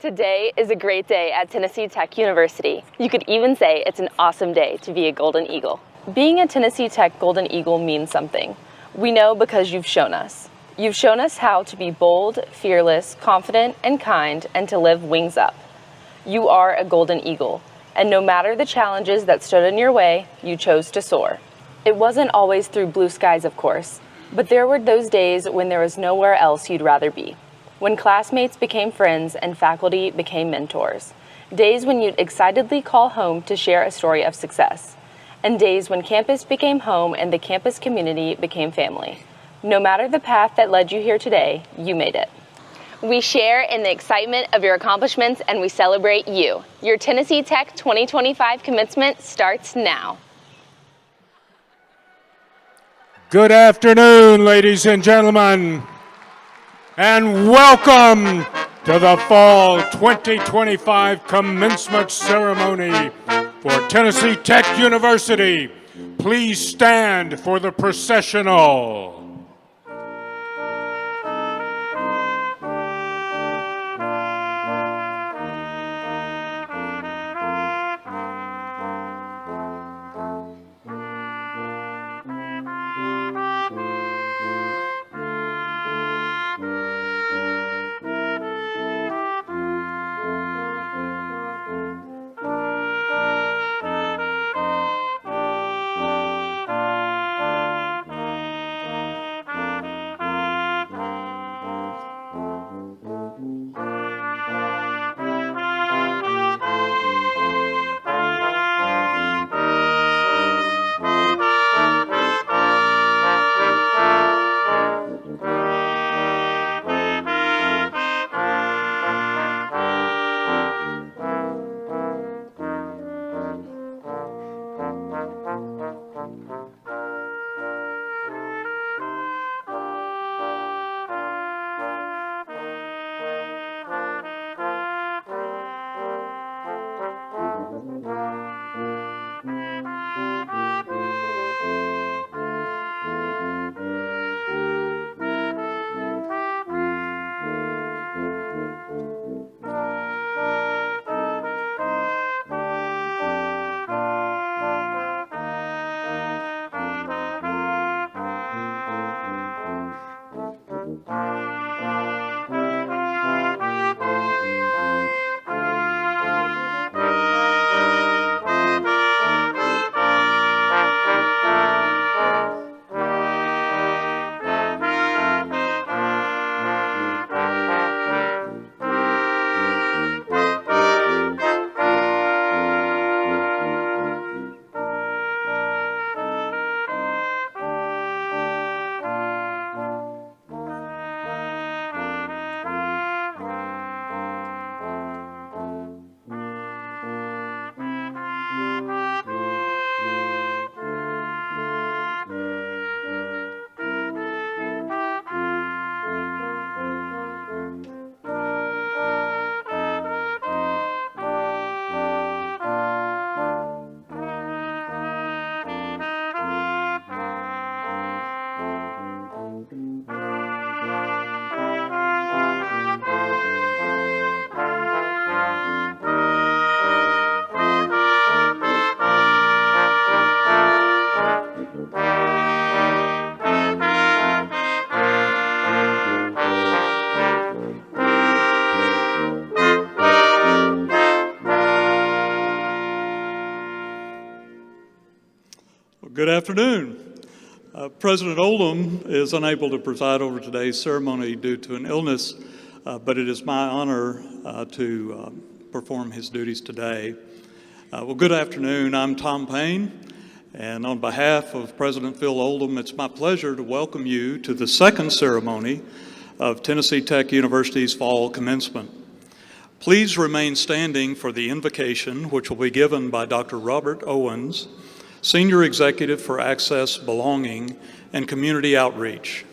Today is a great day at Tennessee Tech University. You could even say it's an awesome day to be a Golden Eagle. Being a Tennessee Tech Golden Eagle means something. We know because you've shown us. You've shown us how to be bold, fearless, confident, and kind, and to live wings up. You are a Golden Eagle, and no matter the challenges that stood in your way, you chose to soar. It wasn't always through blue skies, of course, but there were those days when there was nowhere else you'd rather be. When classmates became friends and faculty became mentors. Days when you'd excitedly call home to share a story of success. And days when campus became home and the campus community became family. No matter the path that led you here today, you made it. We share in the excitement of your accomplishments and we celebrate you. Your Tennessee Tech 2025 commencement starts now. Good afternoon, ladies and gentlemen, and welcome to the Fall 2025 Commencement Ceremony for Tennessee Tech University. Please stand for the processional. Good afternoon. President Oldham is unable to preside over today's ceremony due to an illness, but it is my honor to perform his duties today. Well, good afternoon. I'm Tom Payne, and on behalf of President Phil Oldham, it's my pleasure to welcome you to the second ceremony of Tennessee Tech University's Fall Commencement. Please remain standing for the invocation, which will be given by Dr. Robert Owens, Senior Executive for Access, Belonging, and Community Outreach.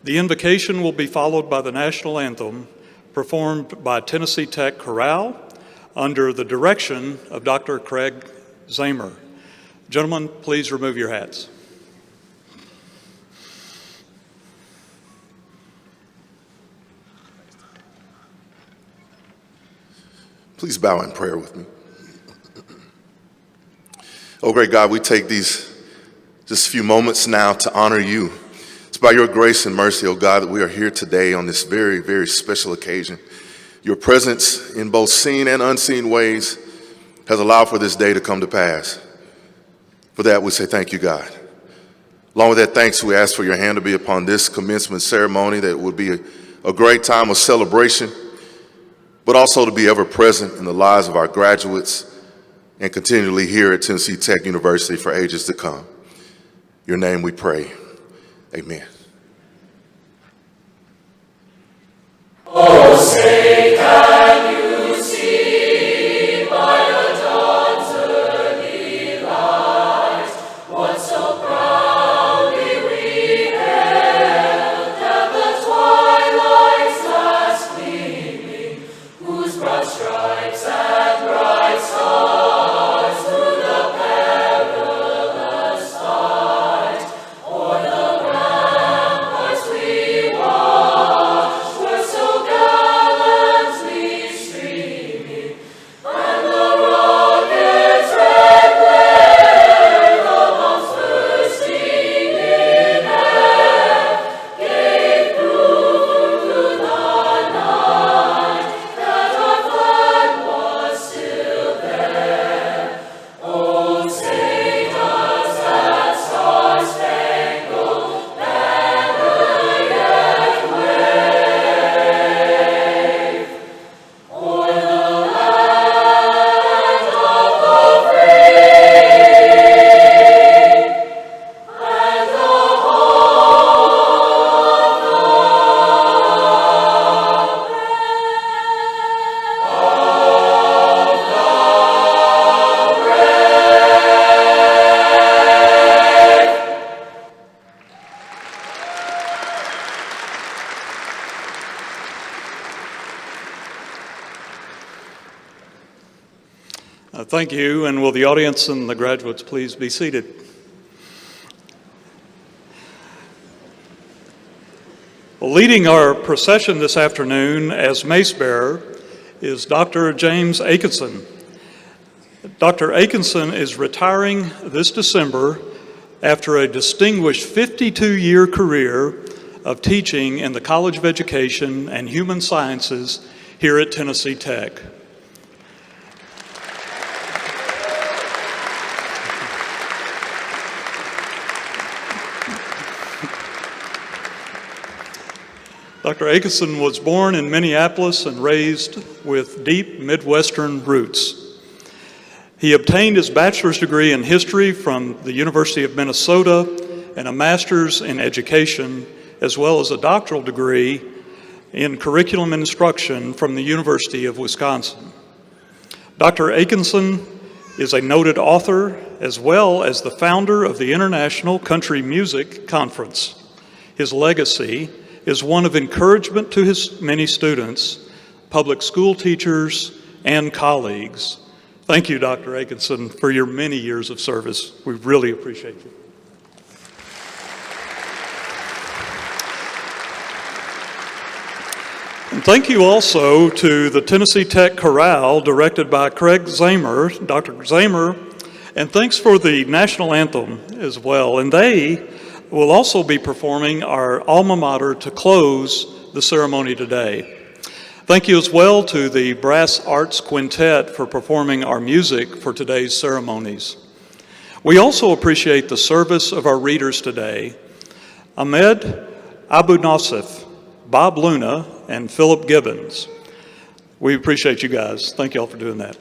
The invocation will be followed by the national anthem performed by Tennessee Tech Chorale under the direction of Dr. Craig Zamer. Gentlemen, please remove your hats. Please bow in prayer with me. Oh, great God, we take these just few moments now to honor you. It's by your grace and mercy, oh God, that we are here today on this very, very special occasion. Your presence in both seen and unseen ways has allowed for this day to come to pass. For that, we say thank you, God. Along with that thanks, we ask for your hand to be upon this commencement ceremony, that it would be a great time of celebration, but also to be ever present in the lives of our graduates and continually here at Tennessee Tech University for ages to come. In your name we pray. Amen. Oh, say, can you see by the dawn's early light what so proudly we hailed at the twilight's last gleaming, whose broad stripes and bright stars through the perilous fight o'er the ramparts we watched were so gallantly streaming, and the rocket's red glare, the bombs bursting in air, gave proof through the night that our flag was still there. Oh, say does that star-spangled banner yet wave o'er the land of the free and the Thank you, and will the audience and the graduates please be seated? Well, leading our procession this afternoon as Mace bearer is Dr. James Atkinson. Dr. Atkinson is retiring this December after a distinguished 52-year career of teaching in the College of Education and Human Sciences here at Tennessee Tech. Dr. Atkinson was born in Minneapolis and raised with deep Midwestern roots. He obtained his bachelor's degree in history from the University of Minnesota and a master's in education, as well as a doctoral degree in curriculum instruction from the University of Wisconsin. Dr. Atkinson is a noted author as well as the founder of the International Country Music Conference. His legacy is one of encouragement to his many students, public school teachers, and colleagues. Thank you, Dr. Atkinson, for your many years of service. We really appreciate you. And thank you also to the Tennessee Tech Chorale, directed by Craig Zamer, Dr. Zamer, and thanks for the national anthem as well. And they will also be performing our alma mater to close the ceremony today. Thank you as well to the Brass Arts Quintet for performing our music for today's ceremonies. We also appreciate the service of our readers today, Ahmed Abu Nassif, Bob Luna, and Philip Gibbons. We appreciate you guys. Thank you all for doing that.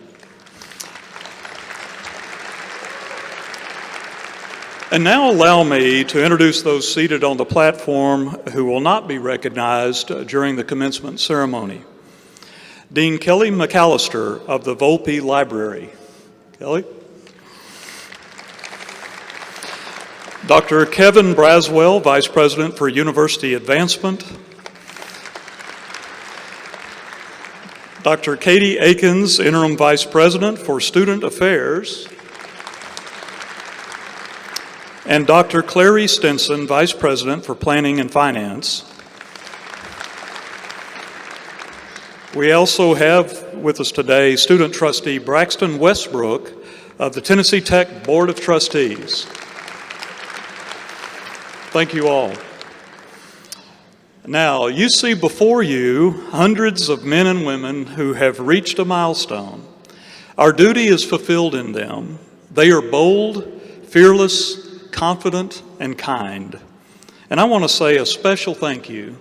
And now allow me to introduce those seated on the platform who will not be recognized during the commencement ceremony. Dean Kelly McAllister of the Volpe Library. Kelly? Dr. Kevin Braswell, Vice President for University Advancement. Dr. Katie Akins, Interim Vice President for Student Affairs. And Dr. Clary Stinson, Vice President for Planning and Finance. We also have with us today student trustee Braxton Westbrook of the Tennessee Tech Board of Trustees. Thank you all. Now, you see before you hundreds of men and women who have reached a milestone. Our duty is fulfilled in them. They are bold, fearless, confident, and kind. And I want to say a special thank you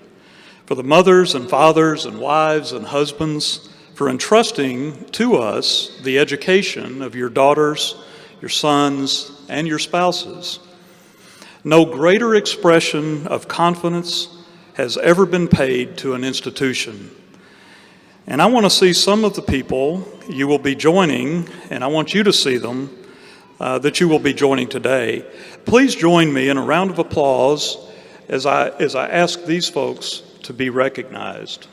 for the mothers and fathers and wives and husbands for entrusting to us the education of your daughters, your sons, and your spouses. No greater expression of confidence has ever been paid to an institution. And I want to see some of the people you will be joining, and I want you to see them, that you will be joining today. Please join me in a round of applause as I ask these folks to be recognized.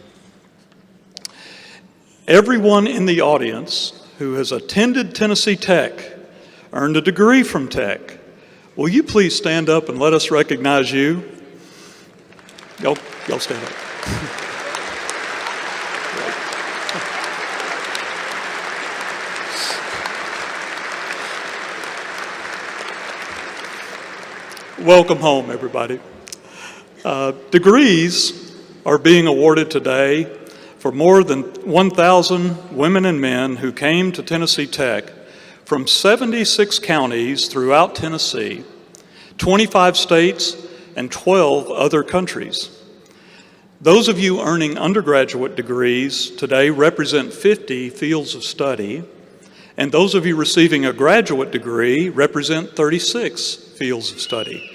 Everyone in the audience who has attended Tennessee Tech, earned a degree from Tech, will you please stand up and let us recognize you? Y'all stand up. Welcome home, everybody. Degrees are being awarded today for more than 1,000 women and men who came to Tennessee Tech from 76 counties throughout Tennessee, 25 states, and 12 other countries. Those of you earning undergraduate degrees today represent 50 fields of study, and those of you receiving a graduate degree represent 36 fields of study.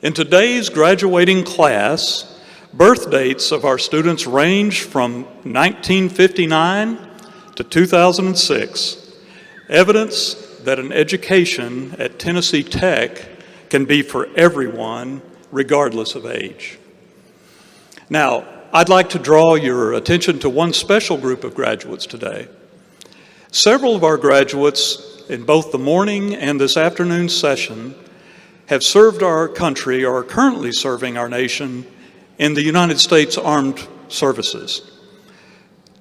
In today's graduating class, birth dates of our students range from 1959 to 2006, evidence that an education at Tennessee Tech can be for everyone, regardless of age. Now, I'd like to draw your attention to one special group of graduates today. Several of our graduates in both the morning and this afternoon session have served our country or are currently serving our nation in the United States Armed Services.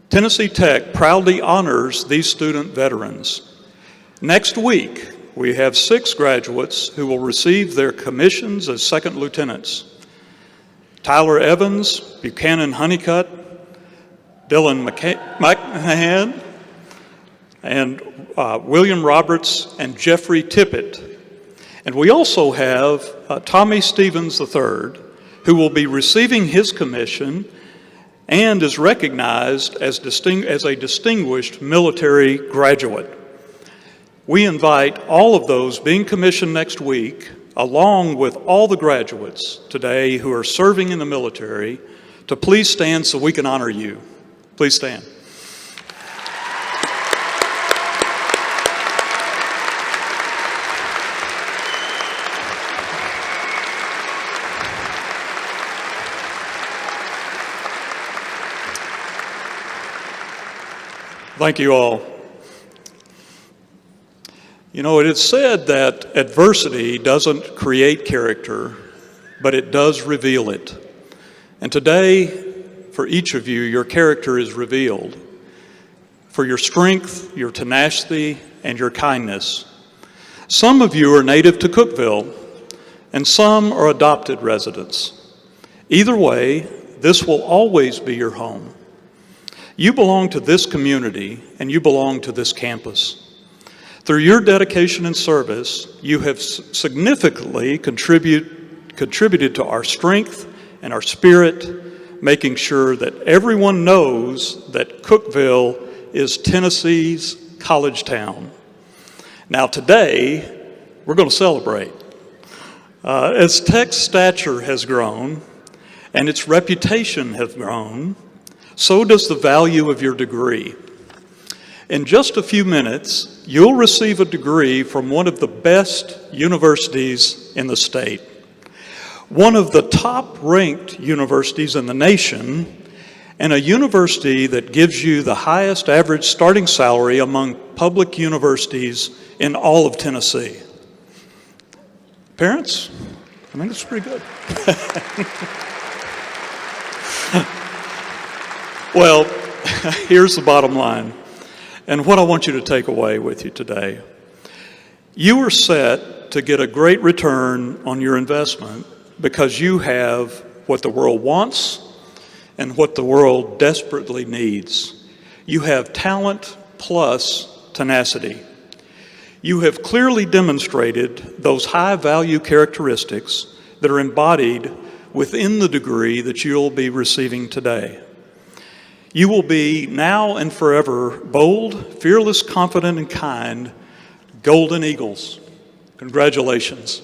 Tennessee Tech proudly honors these student veterans. Next week, we have 6 graduates who will receive their commissions as second lieutenants. Tyler Evans, Buchanan Honeycutt, Dylan McMahon, and William Roberts and Jeffrey Tippett. And we also have Tommy Stevens III, who will be receiving his commission and is recognized as a distinguished military graduate. We invite all of those being commissioned next week, along with all the graduates today who are serving in the military, to please stand so we can honor you. Please stand. Thank you all. You know, it is said that adversity doesn't create character, but it does reveal it. And today, for each of you, your character is revealed. For your strength, your tenacity, and your kindness. Some of you are native to Cookeville, and some are adopted residents. Either way, this will always be your home. You belong to this community, and you belong to this campus. Through your dedication and service, you have significantly contributed to our strength and our spirit, making sure that everyone knows that Cookeville is Tennessee's college town. Now today, we're going to celebrate. As Tech's stature has grown and its reputation has grown, so does the value of your degree. In just a few minutes, you'll receive a degree from one of the best universities in the state. One of the top-ranked universities in the nation, and a university that gives you the highest average starting salary among public universities in all of Tennessee. Parents, I think it's pretty good. Well, here's the bottom line, and what I want you to take away with you today. You are set to get a great return on your investment because you have what the world wants and what the world desperately needs. You have talent plus tenacity. You have clearly demonstrated those high-value characteristics that are embodied within the degree that you'll be receiving today. You will be now and forever bold, fearless, confident, and kind golden eagles. Congratulations.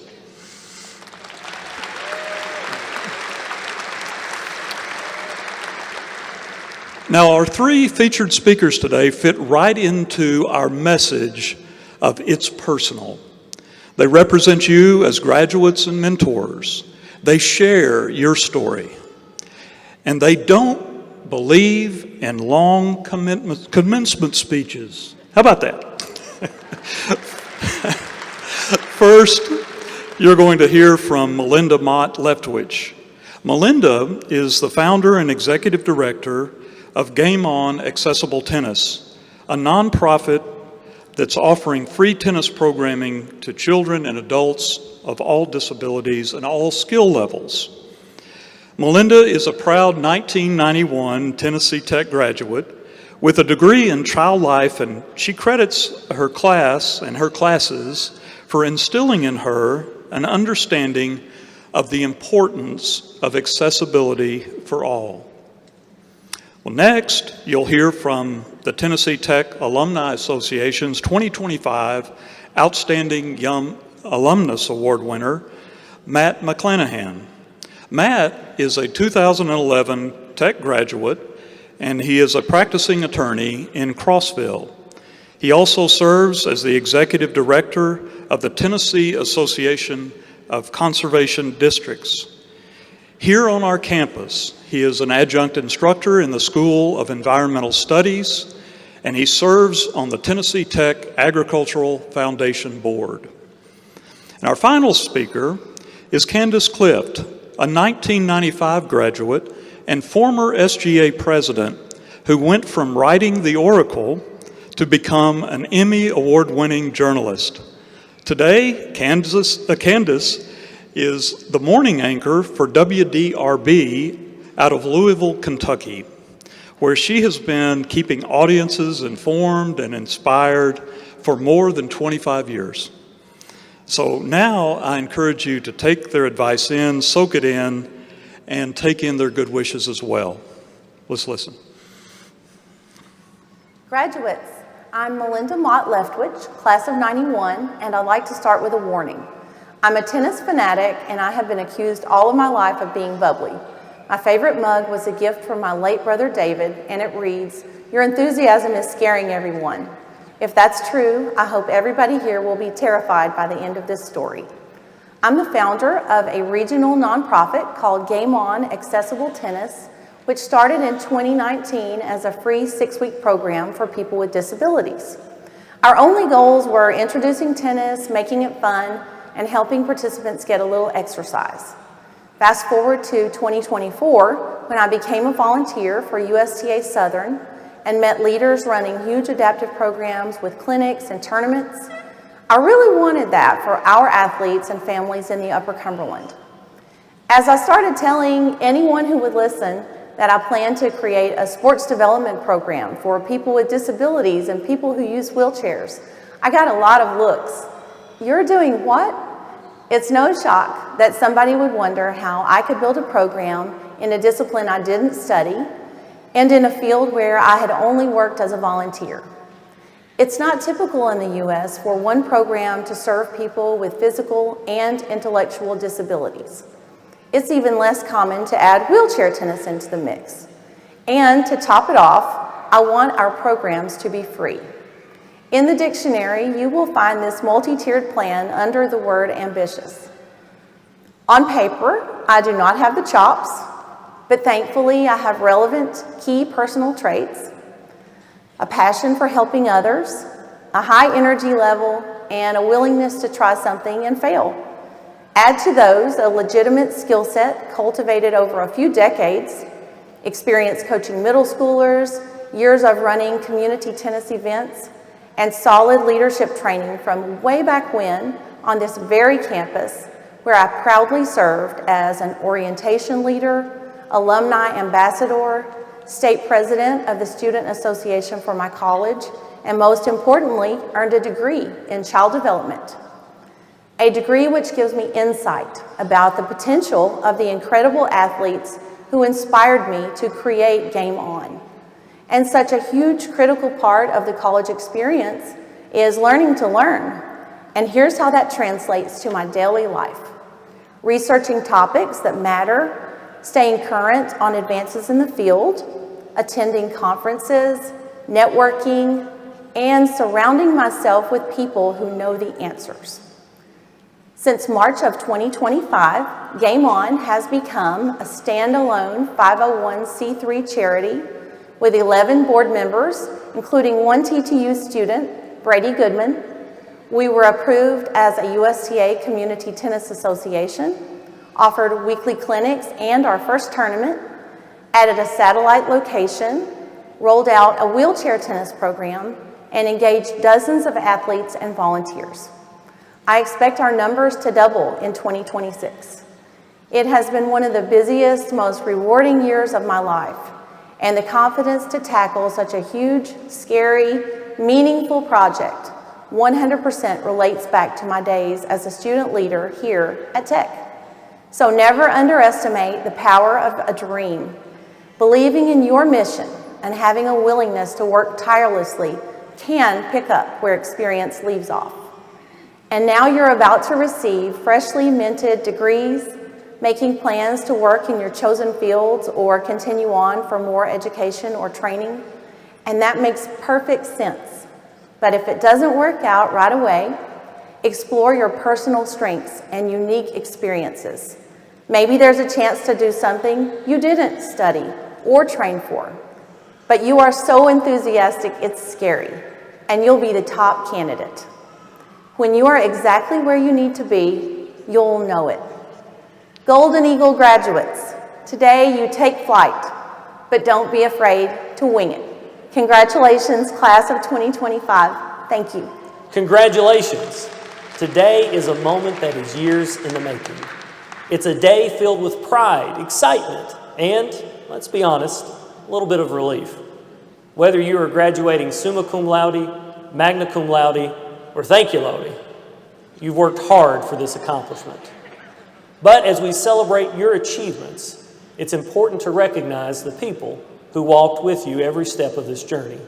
Now, our three featured speakers today fit right into our message of It's Personal. They represent you as graduates and mentors. They share your story. And they don't believe in long commencement speeches. How about that? First, you're going to hear from Melinda Mott Leftwich. Melinda is the founder and executive director of Game On Accessible Tennis, a nonprofit that's offering free tennis programming to children and adults of all disabilities and all skill levels. Melinda is a proud 1991 Tennessee Tech graduate with a degree in child life, and she credits her class and her classes for instilling in her an understanding of the importance of accessibility for all. Well, next, you'll hear from the Tennessee Tech Alumni Association's 2025 Outstanding Young Alumnus Award winner, Matt McClanahan. Matt is a 2011 Tech graduate, and he is a practicing attorney in Crossville. He also serves as the executive director of the Tennessee Association of Conservation Districts. Here on our campus, he is an adjunct instructor in the School of Environmental Studies, and he serves on the Tennessee Tech Agricultural Foundation Board. And our final speaker is Candace Clift, a 1995 graduate and former SGA president who went from writing the Oracle to become an Emmy award-winning journalist. Today, Candace is the morning anchor for WDRB out of Louisville, Kentucky, where she has been keeping audiences informed and inspired for more than 25 years. So now I encourage you to take their advice in, soak it in, and take in their good wishes as well. Let's listen. Graduates, I'm Melinda Mott Leftwich, class of 91, and I'd like to start with a warning. I'm a tennis fanatic, and I have been accused all of my life of being bubbly. My favorite mug was a gift from my late brother David, and it reads, "Your enthusiasm is scaring everyone." If that's true, I hope everybody here will be terrified by the end of this story. I'm the founder of a regional nonprofit called Game On Accessible Tennis, which started in 2019 as a free 6-week program for people with disabilities. Our only goals were introducing tennis, making it fun, and helping participants get a little exercise. Fast forward to 2024, when I became a volunteer for USTA Southern and met leaders running huge adaptive programs with clinics and tournaments. I really wanted that for our athletes and families in the Upper Cumberland. As I started telling anyone who would listen that I plan to create a sports development program for people with disabilities and people who use wheelchairs, I got a lot of looks. You're doing what? It's no shock that somebody would wonder how I could build a program in a discipline I didn't study and in a field where I had only worked as a volunteer. It's not typical in the U.S. for one program to serve people with physical and intellectual disabilities. It's even less common to add wheelchair tennis into the mix. And to top it off, I want our programs to be free. In the dictionary, you will find this multi-tiered plan under the word ambitious. On paper, I do not have the chops, but thankfully I have relevant key personal traits, a passion for helping others, a high energy level, and a willingness to try something and fail. Add to those a legitimate skill set cultivated over a few decades, experience coaching middle schoolers, years of running community tennis events, and solid leadership training from way back when on this very campus where I proudly served as an orientation leader, alumni ambassador, state president of the Student Association for my college, and most importantly, earned a degree in child development. A degree which gives me insight about the potential of the incredible athletes who inspired me to create Game On. And such a huge critical part of the college experience is learning to learn. And here's how that translates to my daily life. Researching topics that matter, staying current on advances in the field, attending conferences, networking, and surrounding myself with people who know the answers. Since March of 2025, Game On has become a standalone 501c3 charity with 11 board members, including one TTU student, Brady Goodman. We were approved as a USTA Community Tennis Association, offered weekly clinics and our first tournament, added a satellite location, rolled out a wheelchair tennis program, and engaged dozens of athletes and volunteers. I expect our numbers to double in 2026. It has been one of the busiest, most rewarding years of my life, and the confidence to tackle such a huge, scary, meaningful project 100% relates back to my days as a student leader here at Tech. So never underestimate the power of a dream. Believing in your mission and having a willingness to work tirelessly can pick up where experience leaves off. And now you're about to receive freshly minted degrees, making plans to work in your chosen fields or continue on for more education or training. And that makes perfect sense. But if it doesn't work out right away, explore your personal strengths and unique experiences. Maybe there's a chance to do something you didn't study or train for, but you are so enthusiastic it's scary, and you'll be the top candidate. When you are exactly where you need to be, you'll know it. Golden Eagle graduates, today you take flight, but don't be afraid to wing it. Congratulations, class of 2025. Thank you. Congratulations. Today is a moment that is years in the making. It's a day filled with pride, excitement, and, let's be honest, a little bit of relief. Whether you are graduating summa cum laude, magna cum laude, or thank you laude, you've worked hard for this accomplishment. But as we celebrate your achievements, it's important to recognize the people who walked with you every step of this journey,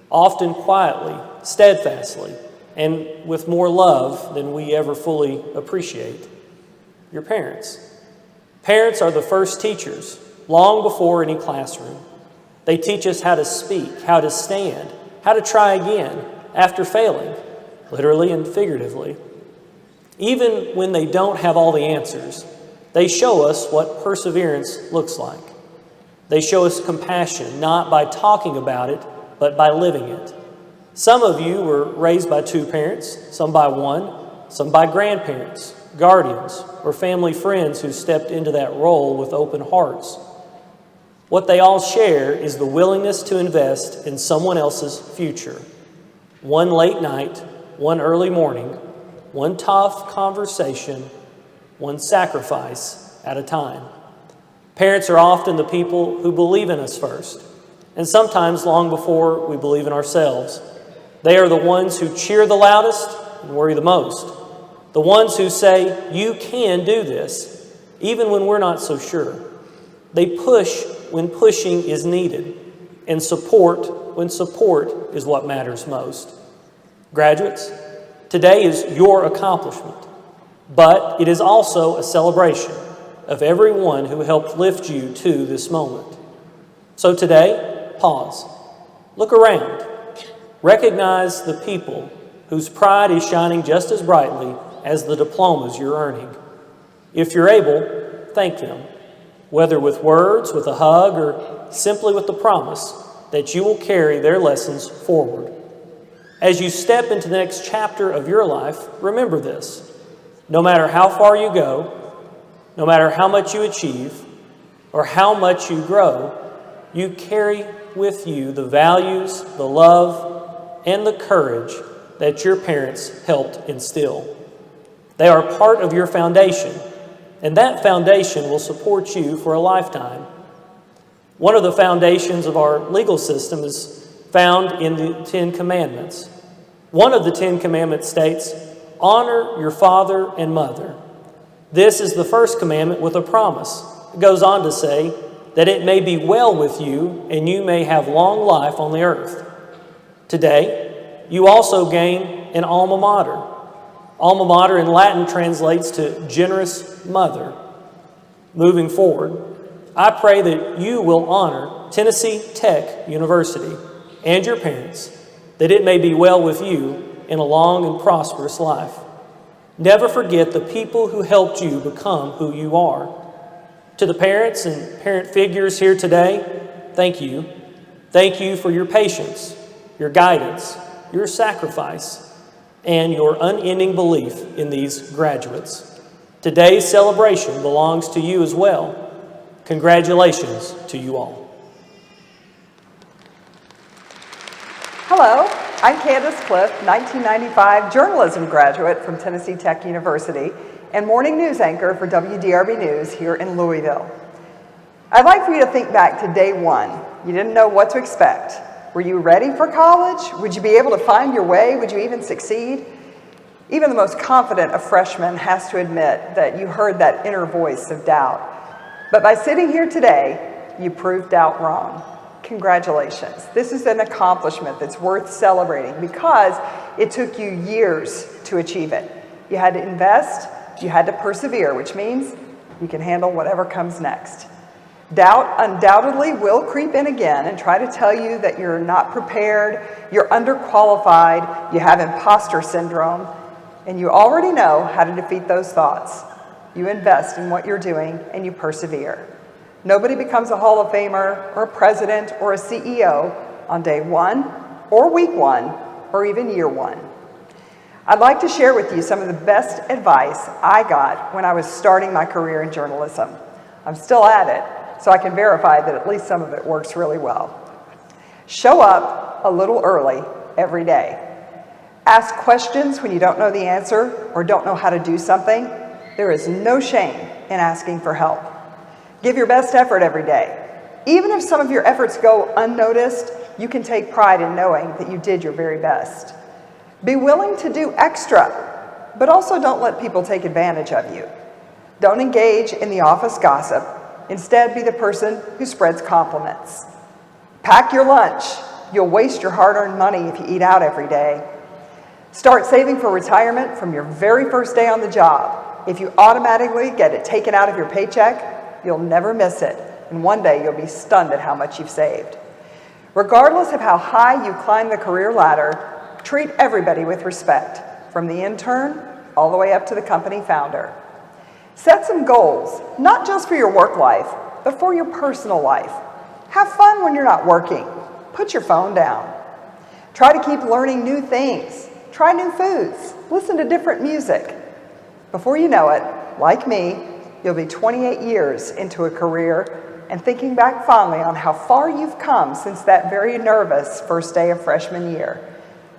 often quietly, steadfastly, and with more love than we ever fully appreciate. Your parents. Parents are the first teachers, long before any classroom. They teach us how to speak, how to stand, how to try again after failing, literally and figuratively. Even when they don't have all the answers, they show us what perseverance looks like. They show us compassion, not by talking about it, but by living it. Some of you were raised by two parents, some by one, some by grandparents, guardians, or family friends who stepped into that role with open hearts. What they all share is the willingness to invest in someone else's future. One late night, one early morning, one tough conversation, one sacrifice at a time. Parents are often the people who believe in us first, and sometimes long before we believe in ourselves. They are the ones who cheer the loudest and worry the most. The ones who say, you can do this, even when we're not so sure. They push when pushing is needed, and support when support is what matters most. Graduates, today is your accomplishment, but it is also a celebration of everyone who helped lift you to this moment. So today, pause, look around, recognize the people whose pride is shining just as brightly as the diplomas you're earning. If you're able, thank them, whether with words, with a hug, or simply with the promise that you will carry their lessons forward. As you step into the next chapter of your life, remember this. No matter how far you go, no matter how much you achieve, or how much you grow, you carry with you the values, the love, and the courage that your parents helped instill. They are part of your foundation, and that foundation will support you for a lifetime. One of the foundations of our legal system is found in the 10 Commandments. One of the 10 Commandments states, "Honor your father and mother." This is the first commandment with a promise. It goes on to say that it may be well with you and you may have long life on the earth. Today, you also gain an alma mater. Alma mater in Latin translates to generous mother. Moving forward, I pray that you will honor Tennessee Tech University and your parents, that it may be well with you in a long and prosperous life. Never forget the people who helped you become who you are. To the parents and parent figures here today, thank you. Thank you for your patience, your guidance, your sacrifice, and your unending belief in these graduates. Today's celebration belongs to you as well. Congratulations to you all. Hello, I'm Candace Cliff, 1995 journalism graduate from Tennessee Tech University and morning news anchor for WDRB News here in Louisville. I'd like for you to think back to day one. You didn't know what to expect. Were you ready for college? Would you be able to find your way? Would you even succeed? Even the most confident of freshmen has to admit that you heard that inner voice of doubt. But by sitting here today, you proved doubt wrong. Congratulations. This is an accomplishment that's worth celebrating because it took you years to achieve it. You had to invest, you had to persevere, which means you can handle whatever comes next. Doubt undoubtedly will creep in again and try to tell you that you're not prepared, you're underqualified, you have imposter syndrome, and you already know how to defeat those thoughts. You invest in what you're doing and you persevere. Nobody becomes a Hall of Famer or a president or a CEO on day one or week one or even year one. I'd like to share with you some of the best advice I got when I was starting my career in journalism. I'm still at it, so I can verify that at least some of it works really well. Show up a little early every day. Ask questions when you don't know the answer or don't know how to do something. There is no shame in asking for help. Give your best effort every day. Even if some of your efforts go unnoticed, you can take pride in knowing that you did your very best. Be willing to do extra, but also don't let people take advantage of you. Don't engage in the office gossip. Instead, be the person who spreads compliments. Pack your lunch. You'll waste your hard-earned money if you eat out every day. Start saving for retirement from your very first day on the job. If you automatically get it taken out of your paycheck, you'll never miss it, and one day you'll be stunned at how much you've saved. Regardless of how high you climb the career ladder, treat everybody with respect, from the intern all the way up to the company founder. Set some goals, not just for your work life, but for your personal life. Have fun when you're not working. Put your phone down. Try to keep learning new things. Try new foods. Listen to different music. Before you know it, like me, you'll be 28 years into a career and thinking back fondly on how far you've come since that very nervous first day of freshman year.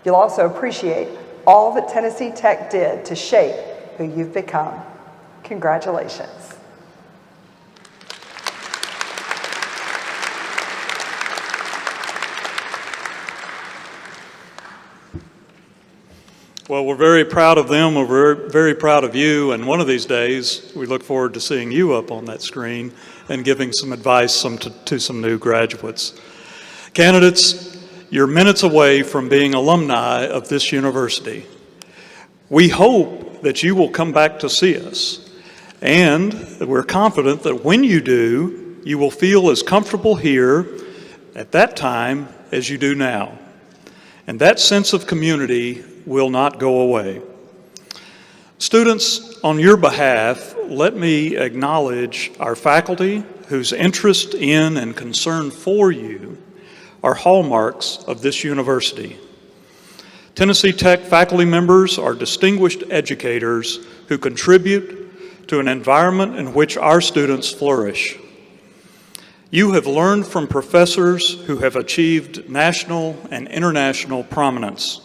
You'll also appreciate all that Tennessee Tech did to shape who you've become. Congratulations. Well, we're very proud of them. We're very proud of you. And one of these days, we look forward to seeing you up on that screen and giving some advice to some new graduates. Candidates, you're minutes away from being alumni of this university. We hope that you will come back to see us. And we're confident that when you do, you will feel as comfortable here at that time as you do now. And that sense of community will not go away. Students, on your behalf, let me acknowledge our faculty whose interest in and concern for you are hallmarks of this university. Tennessee Tech faculty members are distinguished educators who contribute to an environment in which our students flourish. You have learned from professors who have achieved national and international prominence.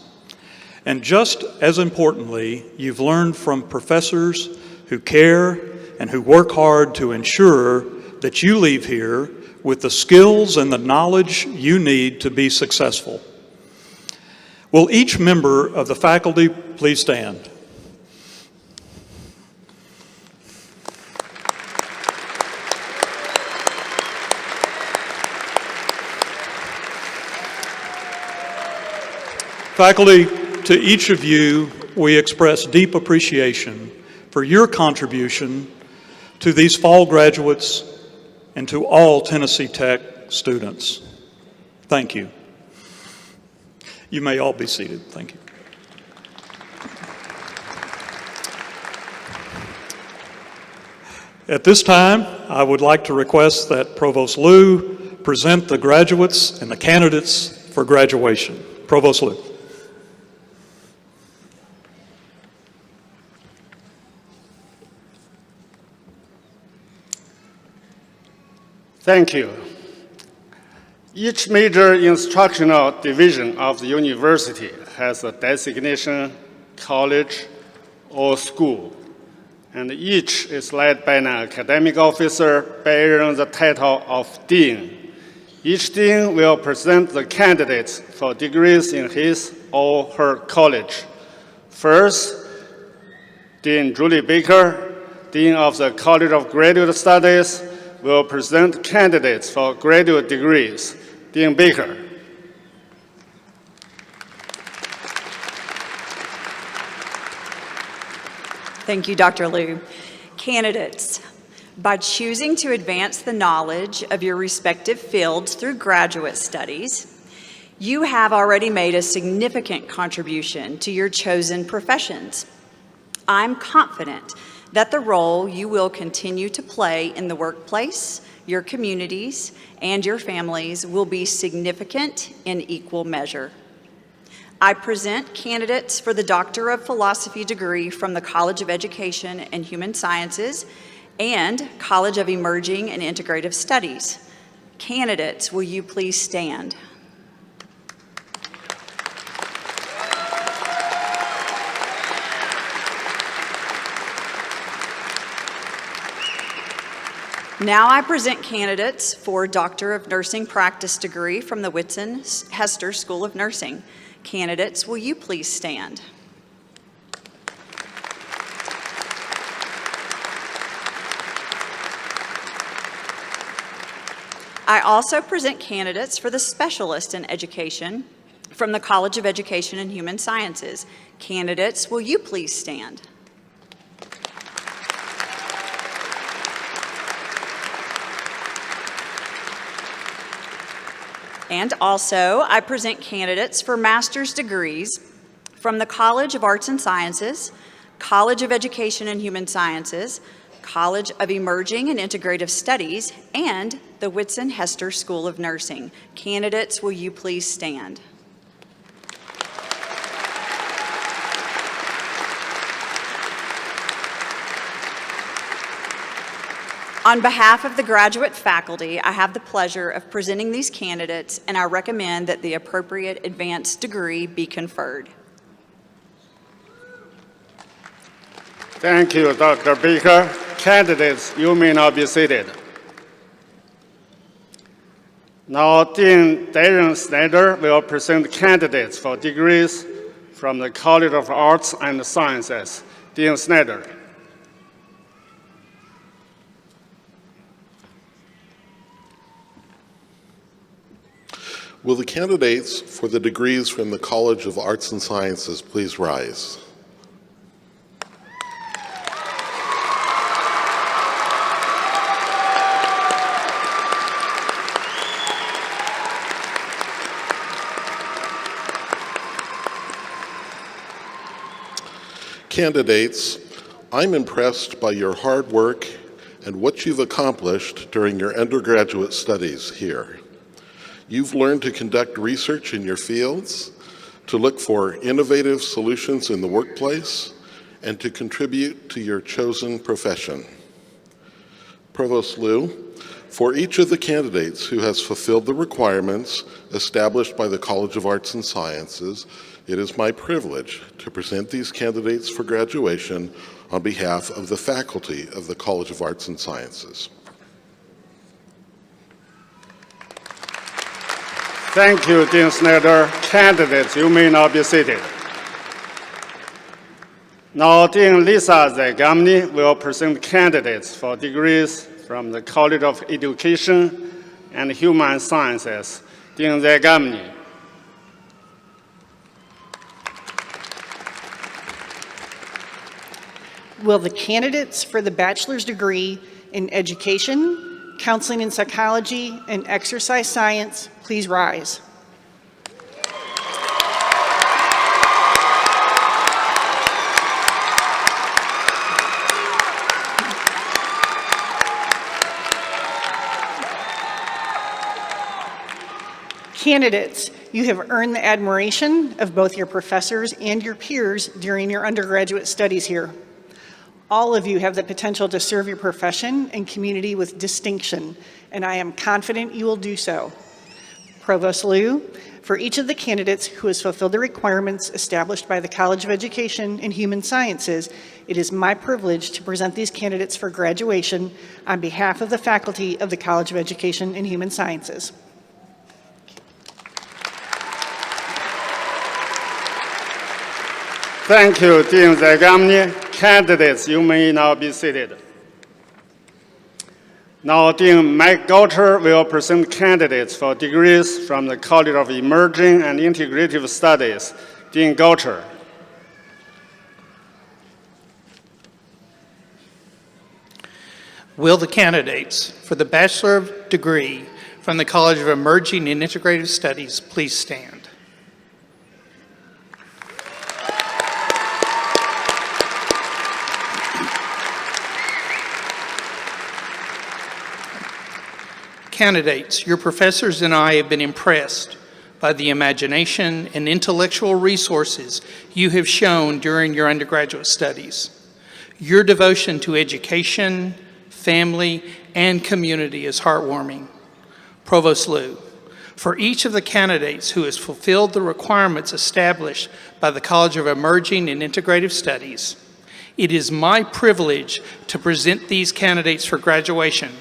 And just as importantly, you've learned from professors who care and who work hard to ensure that you leave here with the skills and the knowledge you need to be successful. Will each member of the faculty please stand? Faculty, to each of you, we express deep appreciation for your contribution to these fall graduates and to all Tennessee Tech students. Thank you. You may all be seated. Thank you. At this time, I would like to request that Provost Liu present the graduates and the candidates for graduation. Provost Liu. Thank you. Each major instructional division of the university has a designation, college, or school, and each is led by an academic officer bearing the title of dean. Each dean will present the candidates for degrees in his or her college. First, Dean Julie Baker, Dean of the College of Graduate Studies, will present candidates for graduate degrees. Dean Baker. Thank you, Dr. Liu. Candidates, by choosing to advance the knowledge of your respective fields through graduate studies, you have already made a significant contribution to your chosen professions. I'm confident that the role you will continue to play in the workplace, your communities, and your families will be significant in equal measure. I present candidates for the Doctor of Philosophy degree from the College of Education and Human Sciences and College of Emerging and Integrative Studies. Candidates, will you please stand? Now I present candidates for Doctor of Nursing Practice degree from the Whitson-Hester School of Nursing. Candidates, will you please stand? I also present candidates for the Specialist in Education from the College of Education and Human Sciences. Candidates, will you please stand? And also, I present candidates for master's degrees from the College of Arts and Sciences, College of Education and Human Sciences, College of Emerging and Integrative Studies, and the Whitson-Hester School of Nursing. Candidates, will you please stand? On behalf of the graduate faculty, I have the pleasure of presenting these candidates, and I recommend that the appropriate advanced degree be conferred. Thank you, Dr. Baker. Candidates, you may now be seated. Now, Dean Darren Snyder will present candidates for degrees from the College of Arts and Sciences. Dean Snyder. Will the candidates for the degrees from the College of Arts and Sciences please rise? Candidates, I'm impressed by your hard work and what you've accomplished during your undergraduate studies here. You've learned to conduct research in your fields, to look for innovative solutions in the workplace, and to contribute to your chosen profession. Provost Liu, For each of the candidates who has fulfilled the requirements established by the College of Arts and Sciences, it is my privilege to present these candidates for graduation on behalf of the faculty of the College of Arts and Sciences. Thank you, Dean Snyder. Candidates, you may now be seated. Now, Dean Lisa Zagamni will present candidates for degrees from the College of Education and Human Sciences. Dean Zagamni. Will the candidates for the bachelor's degree in Education, Counseling and Psychology, and Exercise Science please rise? Candidates, you have earned the admiration of both your professors and your peers during your undergraduate studies here. All of you have the potential to serve your profession and community with distinction, and I am confident you will do so. Provost Liu, for each of the candidates who has fulfilled the requirements established by the College of Education and Human Sciences, it is my privilege to present these candidates for graduation on behalf of the faculty of the College of Education and Human Sciences. Thank you, Dean Zagamni. Candidates, you may now be seated. Now, Dean Mike Gauter will present candidates for degrees from the College of Emerging and Integrative Studies. Dean Gauter. Will the candidates for the bachelor degree from the College of Emerging and Integrative Studies please stand? Candidates, your professors and I have been impressed by the imagination and intellectual resources you have shown during your undergraduate studies. Your devotion to education, family, and community is heartwarming. Provost Liu, for each of the candidates who has fulfilled the requirements established by the College of Emerging and Integrative Studies, it is my privilege to present these candidates for graduation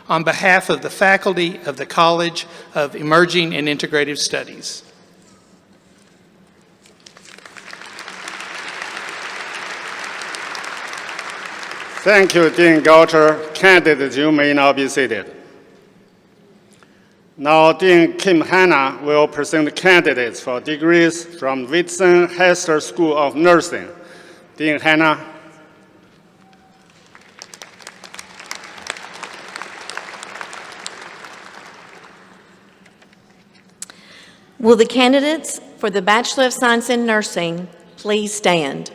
on behalf of the faculty of the College of Emerging and Integrative Studies. Thank you, Dean Gauter. Candidates, you may now be seated. Now, Dean Kim Hanna will present candidates for degrees from Whitson-Hester School of Nursing. Dean Hanna. Will the candidates for the Bachelor of Science in Nursing please stand?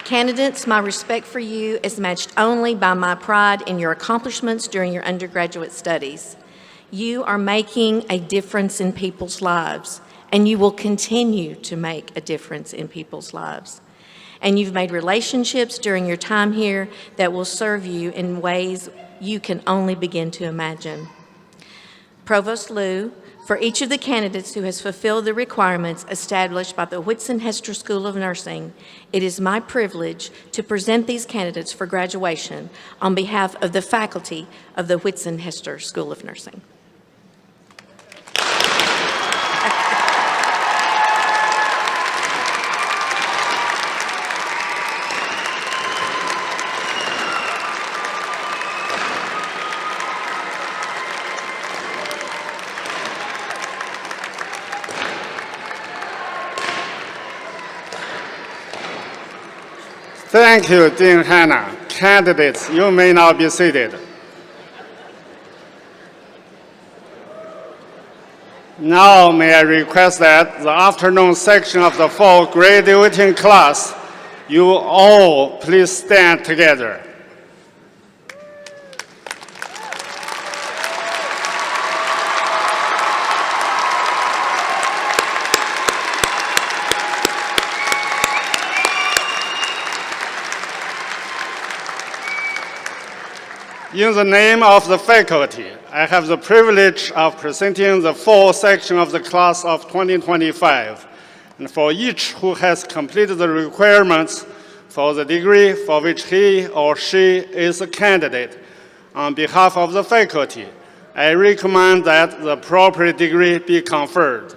Candidates, my respect for you is matched only by my pride in your accomplishments during your undergraduate studies. You are making a difference in people's lives, and you will continue to make a difference in people's lives. And you've made relationships during your time here that will serve you in ways you can only begin to imagine. Provost Liu, for each of the candidates who has fulfilled the requirements established by the Whitson-Hester School of Nursing, it is my privilege to present these candidates for graduation on behalf of the faculty of the Whitson-Hester School of Nursing. Thank you, Dean Hanna. Candidates, you may now be seated. Now may I request that the afternoon section of the fall graduating class, you all please stand together. In the name of the faculty, I have the privilege of presenting the fall section of the class of 2025. And for each who has completed the requirements for the degree for which he or she is a candidate, on behalf of the faculty, I recommend that the appropriate degree be conferred.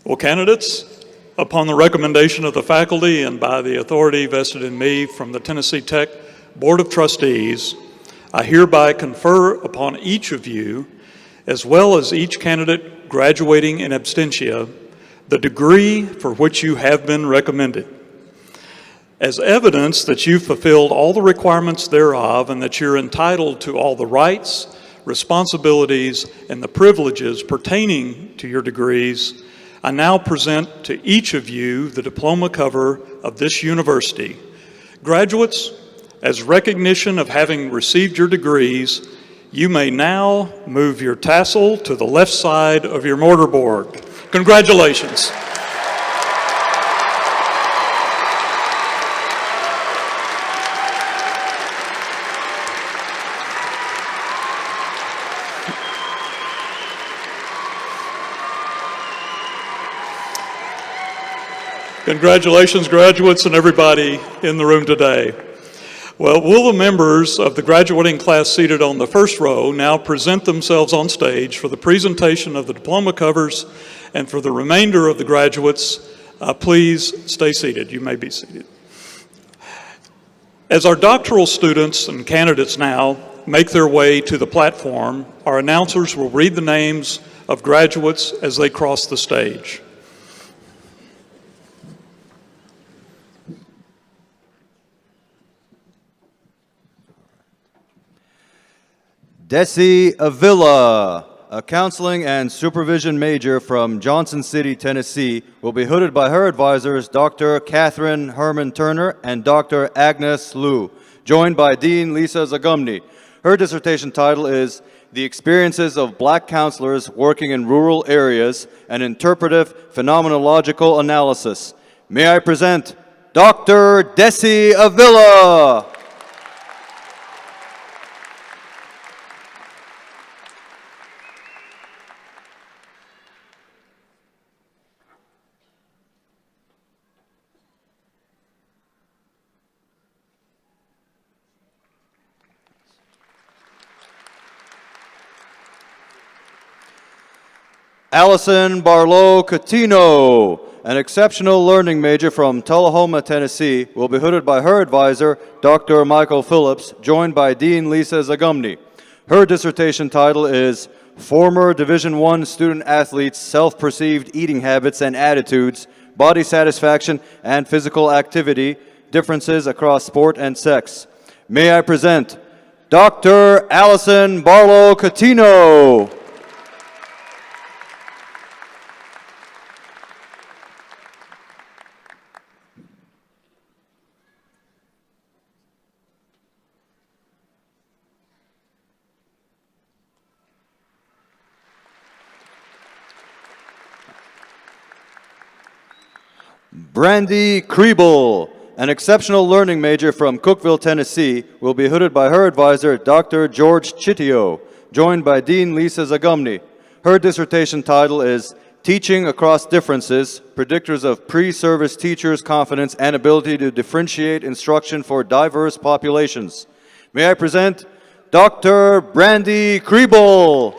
Well, candidates, upon the recommendation of the faculty and by the authority vested in me from the Tennessee Tech Board of Trustees, I hereby confer upon each of you, as well as each candidate graduating in absentia, the degree for which you have been recommended. As evidence that you've fulfilled all the requirements thereof and that you're entitled to all the rights, responsibilities, and the privileges pertaining to your degrees, I now present to each of you the diploma cover of this university. Graduates, as recognition of having received your degrees, you may now move your tassel to the left side of your mortarboard. Congratulations. Congratulations, graduates and everybody in the room today. Well, will the members of the graduating class seated on the first row now present themselves on stage for the presentation of the diploma covers, and for the remainder of the graduates, please stay seated. You may be seated. As our doctoral students and candidates now make their way to the platform, our announcers will read the names of graduates as they cross the stage. Desi Avila, a counseling and supervision major from Johnson City, Tennessee, will be hooded by her advisors, Dr. Catherine Herman Turner and Dr. Agnes Liu, joined by Dean Lisa Zagumny. Her dissertation title is The Experiences of Black Counselors Working in Rural Areas, an Interpretive Phenomenological Analysis. May I present Dr. Desi Avila. Allison Barlow Catino, an exceptional learning major from Tullahoma, Tennessee, will be hooded by her advisor, Dr. Michael Phillips, joined by Dean Lisa Zagumny. Her dissertation title is Former Division I Student Athletes' Self-Perceived Eating Habits and Attitudes, Body Satisfaction and Physical Activity, Differences Across Sport and Sex. May I present Dr. Allison Barlow Catino. Brandy Kriebel, an exceptional learning major from Cookeville, Tennessee, will be hooded by her advisor, Dr. George Chitio, joined by Dean Lisa Zagumny. Her dissertation title is Teaching Across Differences, Predictors of Pre-Service Teachers' Confidence and Ability to Differentiate Instruction for Diverse Populations. May I present Dr. Brandy Kriebel.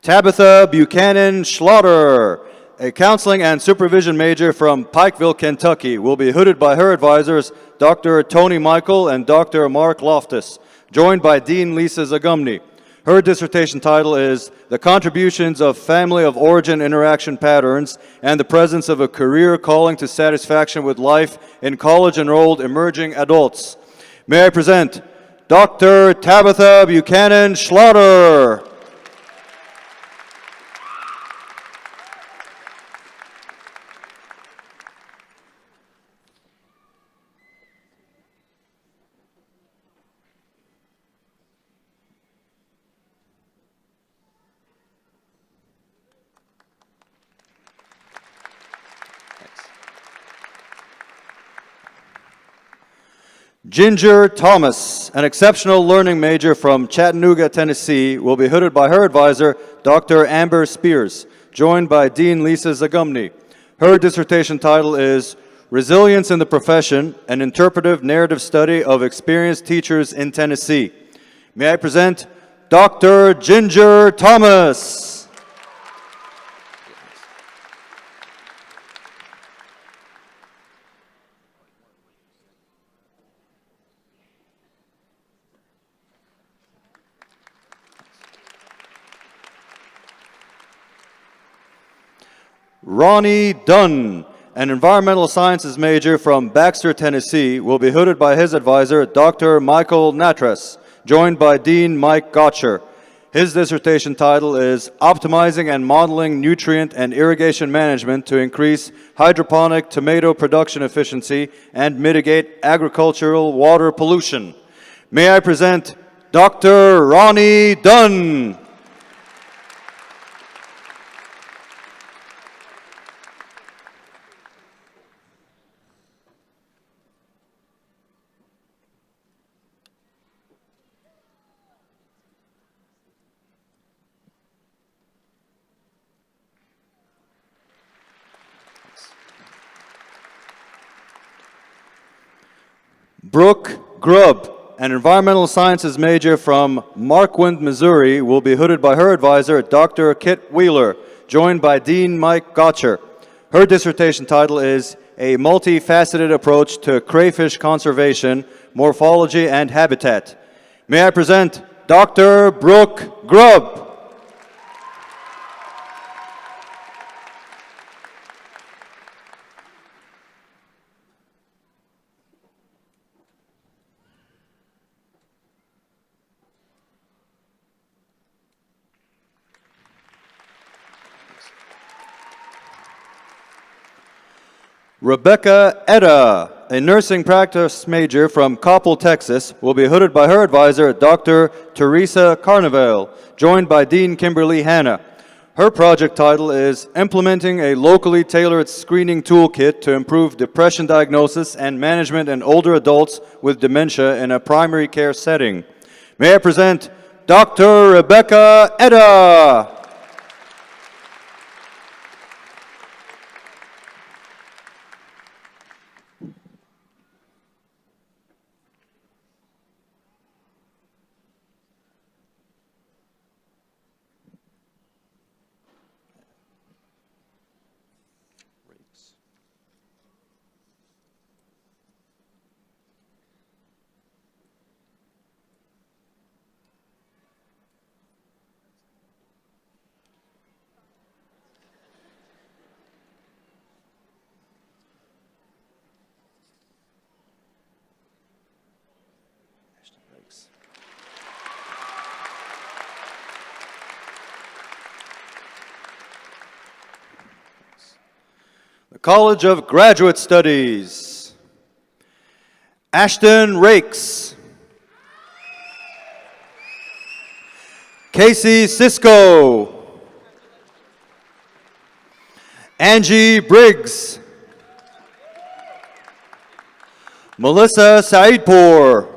Tabitha Buchanan Schlaughter, a counseling and supervision major from Pikeville, Kentucky, will be hooded by her advisors, Dr. Tony Michael and Dr. Mark Loftus, joined by Dean Lisa Zagumny. Her dissertation title is The Contributions of Family of Origin Interaction Patterns and the Presence of a Career Calling to Satisfaction with Life in College-Enrolled Emerging Adults. May I present Dr. Tabitha Buchanan Schlaughter. Ginger Thomas, an exceptional learning major from Chattanooga, Tennessee, will be hooded by her advisor, Dr. Amber Spears, joined by Dean Lisa Zagumny. Her dissertation title is Resilience in the Profession, an interpretive narrative study of experienced teachers in Tennessee. May I present Dr. Ginger Thomas. Ronnie Dunn, an environmental sciences major from Baxter, Tennessee, will be hooded by his advisor, Dr. Michael Natras, joined by Dean Mike Gotcher. His dissertation title is Optimizing and Modeling Nutrient and Irrigation Management to Increase Hydroponic Tomato Production Efficiency and Mitigate Agricultural Water Pollution. May I present Dr. Ronnie Dunn. Brooke Grubb, an environmental sciences major from Marquand, Missouri, will be hooded by her advisor, Dr. Kit Wheeler, joined by Dean Mike Gotcher. Her dissertation title is A Multifaceted Approach to Crayfish Conservation, Morphology, and Habitat. May I present Dr. Brooke Grubb. Rebecca Etta, a nursing practice major from Coppell, Texas, will be hooded by her advisor, Dr. Teresa Carnevale, joined by Dean Kimberly Hanna. Her project title is Implementing a Locally Tailored Screening Toolkit to Improve Depression Diagnosis and Management in Older Adults with Dementia in a Primary Care Setting. May I present Dr. Rebecca Etta. The College of Graduate Studies. Ashton Rakes. Casey Cisco. Angie Briggs. Melissa Saidpour.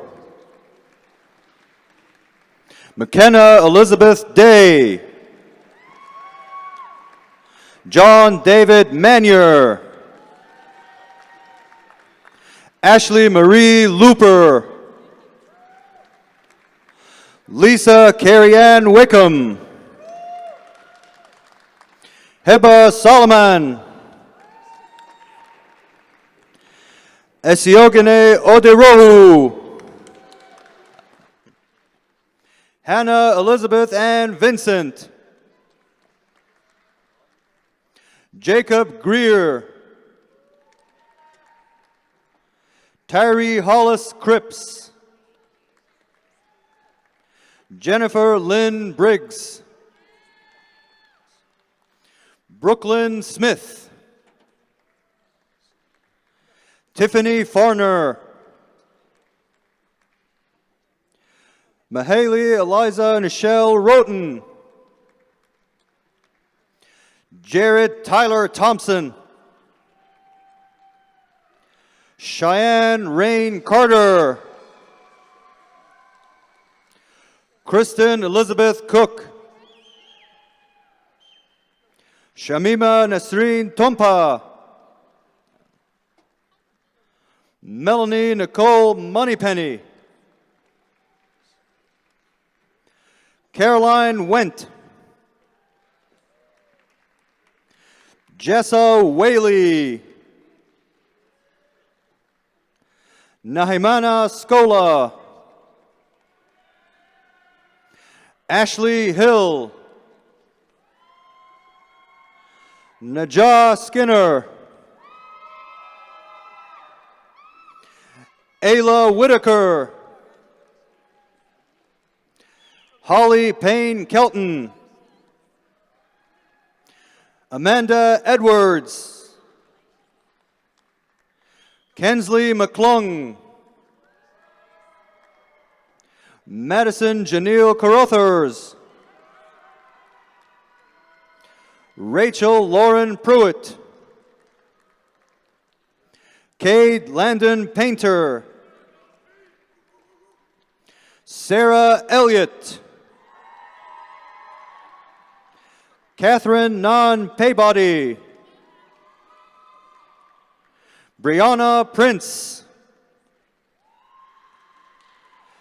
McKenna Elizabeth Day. John David Manier. Ashley Marie Looper. Lisa Carrie-Ann Wickham. Heba Solomon. Esiogene Odirohu. Hannah Elizabeth Ann Vincent. Jacob Greer. Tyree Hollis Cripps. Jennifer Lynn Briggs. Brooklyn Smith. Tiffany Farner. Mahaley Eliza Nichelle Roten. Jared Tyler Thompson. Cheyenne Rain Carter. Kristen Elizabeth Cook. Shamima Nasreen Tompa. Melanie Nicole Moneypenny. Caroline Wendt. Jessa Whaley. Nahimana Scola. Ashley Hill. Najah Skinner. Ayla Whitaker. Holly Payne Kelton. Amanda Edwards. Kensley McClung. Madison Janelle Carothers. Rachel Lauren Pruitt. Cade Landon Painter. Sarah Elliott. Catherine Non Paybody. Brianna Prince.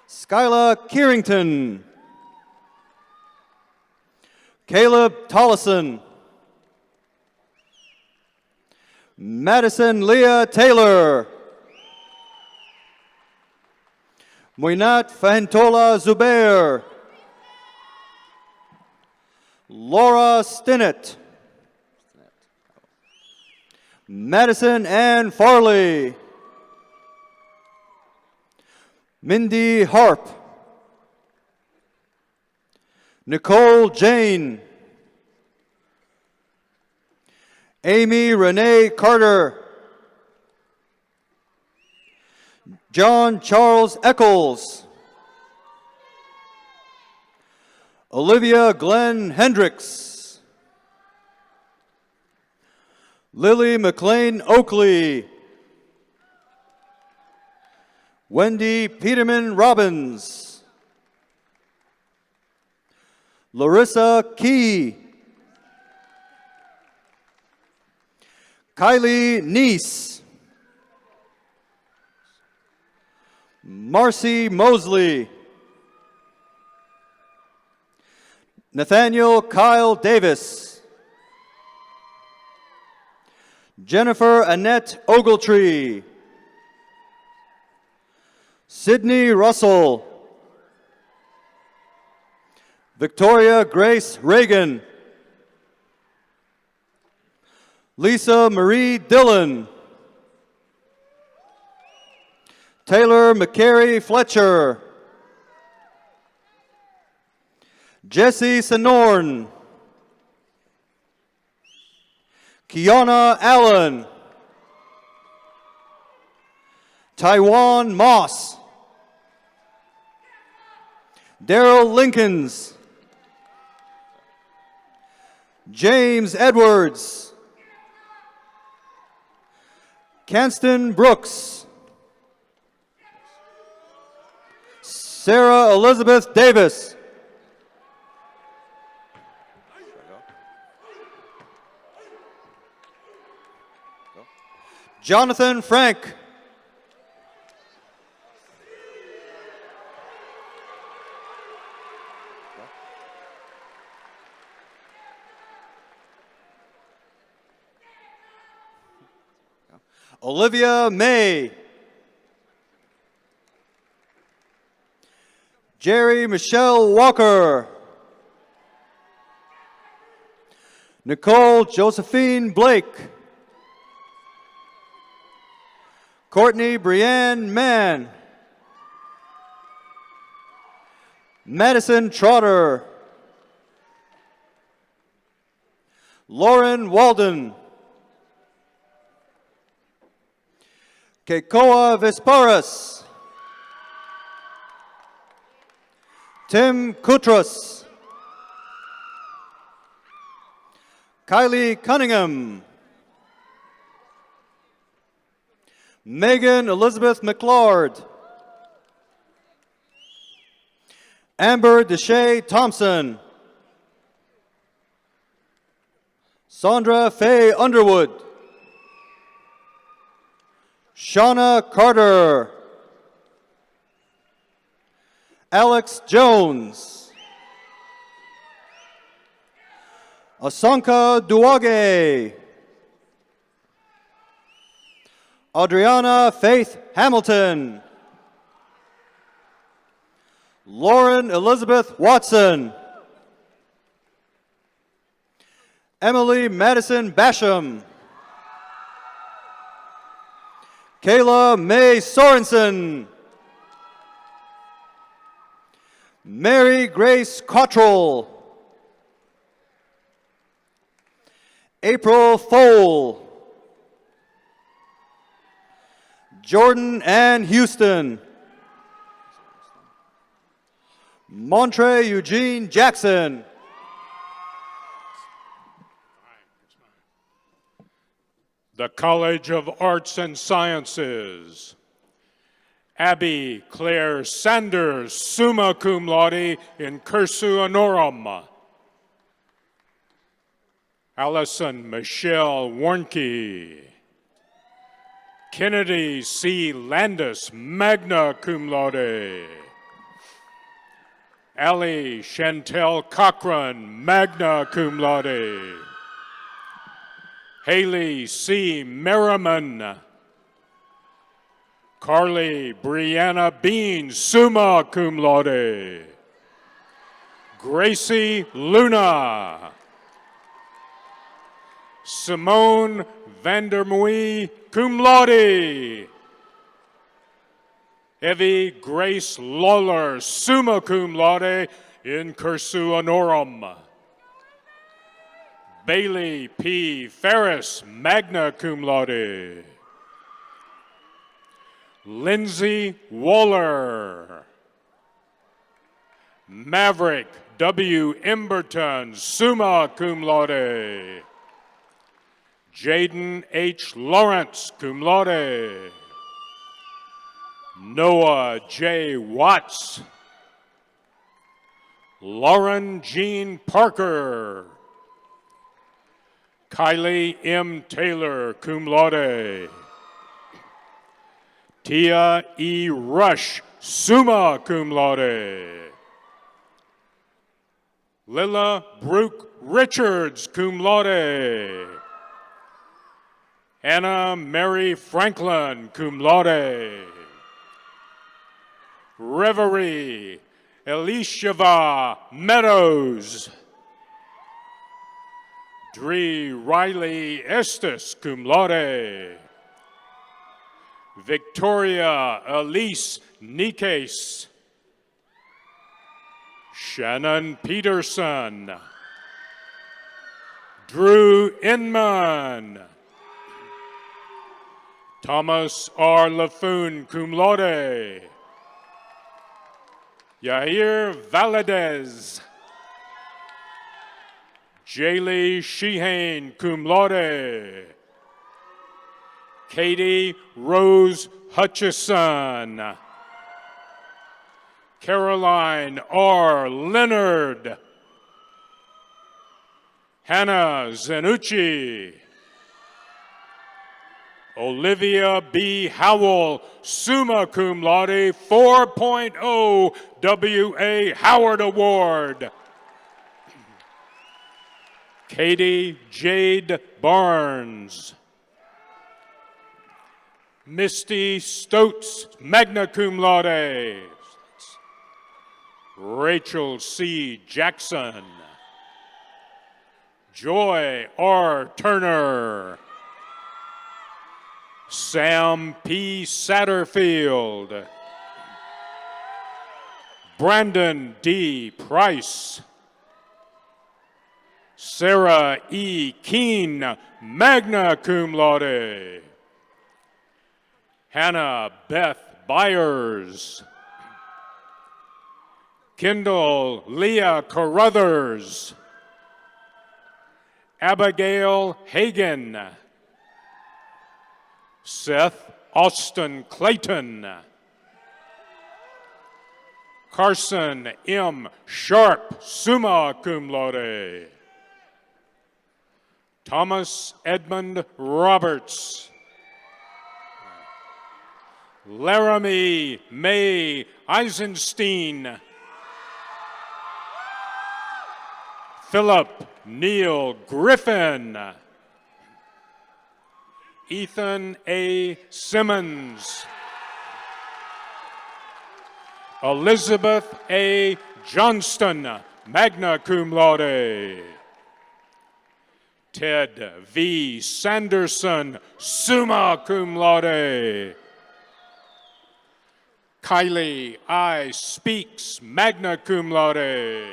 Skyla Kierington. Caleb Tollison. Madison Leah Taylor. Muinat Fahintola Zubair. Laura Stinnett. Madison Ann Farley. Mindy Harp. Nicole Jane. Amy Renee Carter. John Charles Eccles. Olivia Glenn Hendricks. Lily McLean Oakley. Wendy Peterman Robbins. Larissa Key. Kylie Neese. Marcy Mosley. Nathaniel Kyle Davis. Jennifer Annette Ogletree. Sydney Russell. Victoria Grace Reagan. Lisa Marie Dillon. Taylor McCary Fletcher. Jesse Sonorn. Kiana Allen. Taiwan Moss. Daryl Lincolns. James Edwards. Canston Brooks. Sarah Elizabeth Davis. Jonathan Frank. Olivia May. Jerry Michelle Walker. Nicole Josephine Blake. Courtney Brianne Mann. Madison Trotter. Lauren Walden. Keikoa Vesparas. Tim Kutras. Kylie Cunningham. Megan Elizabeth McLeod. Amber Deshay Thompson. Sandra Faye Underwood. Shauna Carter. Alex Jones. Asanka Duwage. Adriana Faith Hamilton. Lauren Elizabeth Watson. Emily Madison Basham. Kayla May Sorensen. Mary Grace Cottrell. April Fole. Jordan Ann Houston. Montre Eugene Jackson. The College of Arts and Sciences. Abby Claire Sanders, summa cum laude in cursu honorum. Allison Michelle Warnke. Kennedy C. Landis, magna cum laude. Allie Chantel Cochran, magna cum laude. Haley C. Merriman. Carly Brianna Bean, summa cum laude. Gracie Luna. Simone Vandermooy, cum laude. Evie Grace Lawler, summa cum laude in cursu honorum. Bailey P. Ferris, magna cum laude. Lindsay Waller. Maverick W. Emberton, summa cum laude. Jaden H. Lawrence, cum laude. Noah J. Watts. Lauren Jean Parker. Kylie M. Taylor, cum laude. Tia E. Rush, summa cum laude. Lilla Brooke Richards, cum laude. Anna Mary Franklin, cum laude. Reverie Elisheva Meadows. Dree Riley Estes, cum laude. Victoria Elise Nikes. Shannon Peterson. Drew Inman. Thomas R. Laffoon, cum laude. Yair Valadez. Jaylee Shehane, cum laude. Katie Rose Hutchison. Caroline R. Leonard. Hannah Zanucci. Olivia B. Howell, summa cum laude, 4.0 W.A. Howard Award. Katie Jade Barnes. Misty Stoats, magna cum laude. Rachel C. Jackson. Joy R. Turner. Sam P. Satterfield. Brandon D. Price. Sarah E. Keene, magna cum laude. Hannah Beth Byers. Kendall Leah Carruthers. Abigail Hagan. Seth Austin Clayton. Carson M. Sharp, summa cum laude. Thomas Edmund Roberts. Laramie May Eisenstein. Philip Neil Griffin. Ethan A. Simmons. Elizabeth A. Johnston, magna cum laude. Ted V. Sanderson, summa cum laude. Kylie I. Speaks, magna cum laude.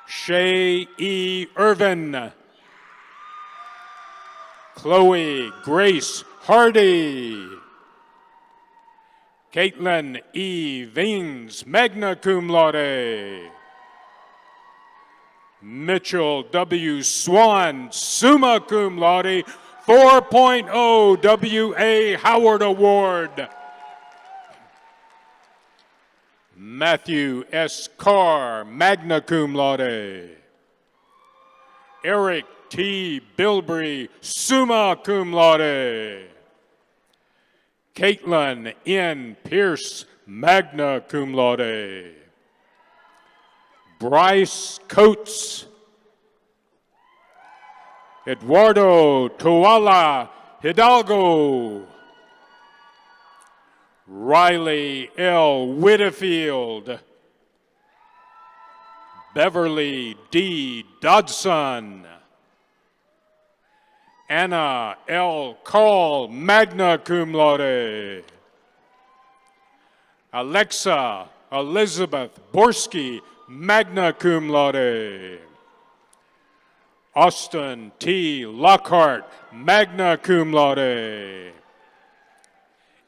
Shay E. Irvin. Chloe Grace Hardy. Caitlin E. Veens, magna cum laude. Mitchell W. Swan, summa cum laude, 4.0 W.A. Howard Award. Matthew S. Carr, magna cum laude. Eric T. Bilbrey, summa cum laude. Caitlin N. Pierce, magna cum laude. Bryce Coates. Eduardo Toala Hidalgo. Riley L. Whitfield. Beverly D. Dodson. Anna L. Call, magna cum laude. Alexa Elizabeth Borsky, magna cum laude. Austin T. Lockhart, magna cum laude.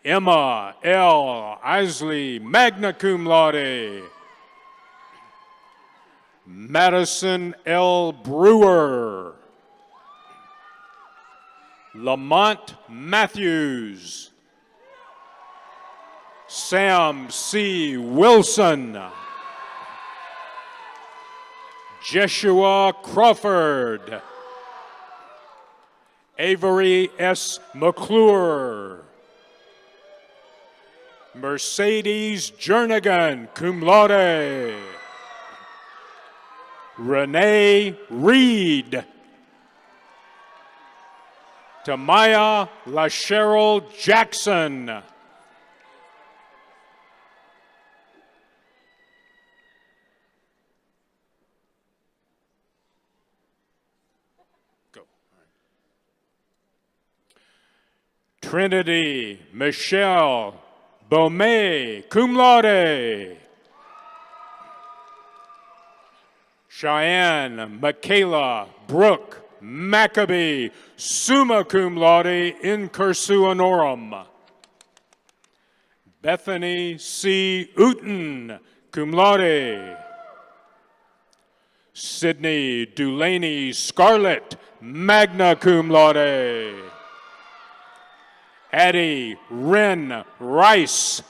Emma L. Isley, magna cum laude. Madison L. Brewer. Lamont Matthews. Sam C. Wilson. Jeshua Crawford. Avery S. McClure. Mercedes Jernigan, cum laude. Renee Reed. Tamaya LaCheryl Jackson. Go. Trinity Michelle Beaumay, cum laude. Cheyenne Michaela Brooke Maccabee, summa cum laude in cursu honorum. Bethany C. Uten, cum laude. Sydney Dulaney Scarlett, magna cum laude. Addie Wren Rice.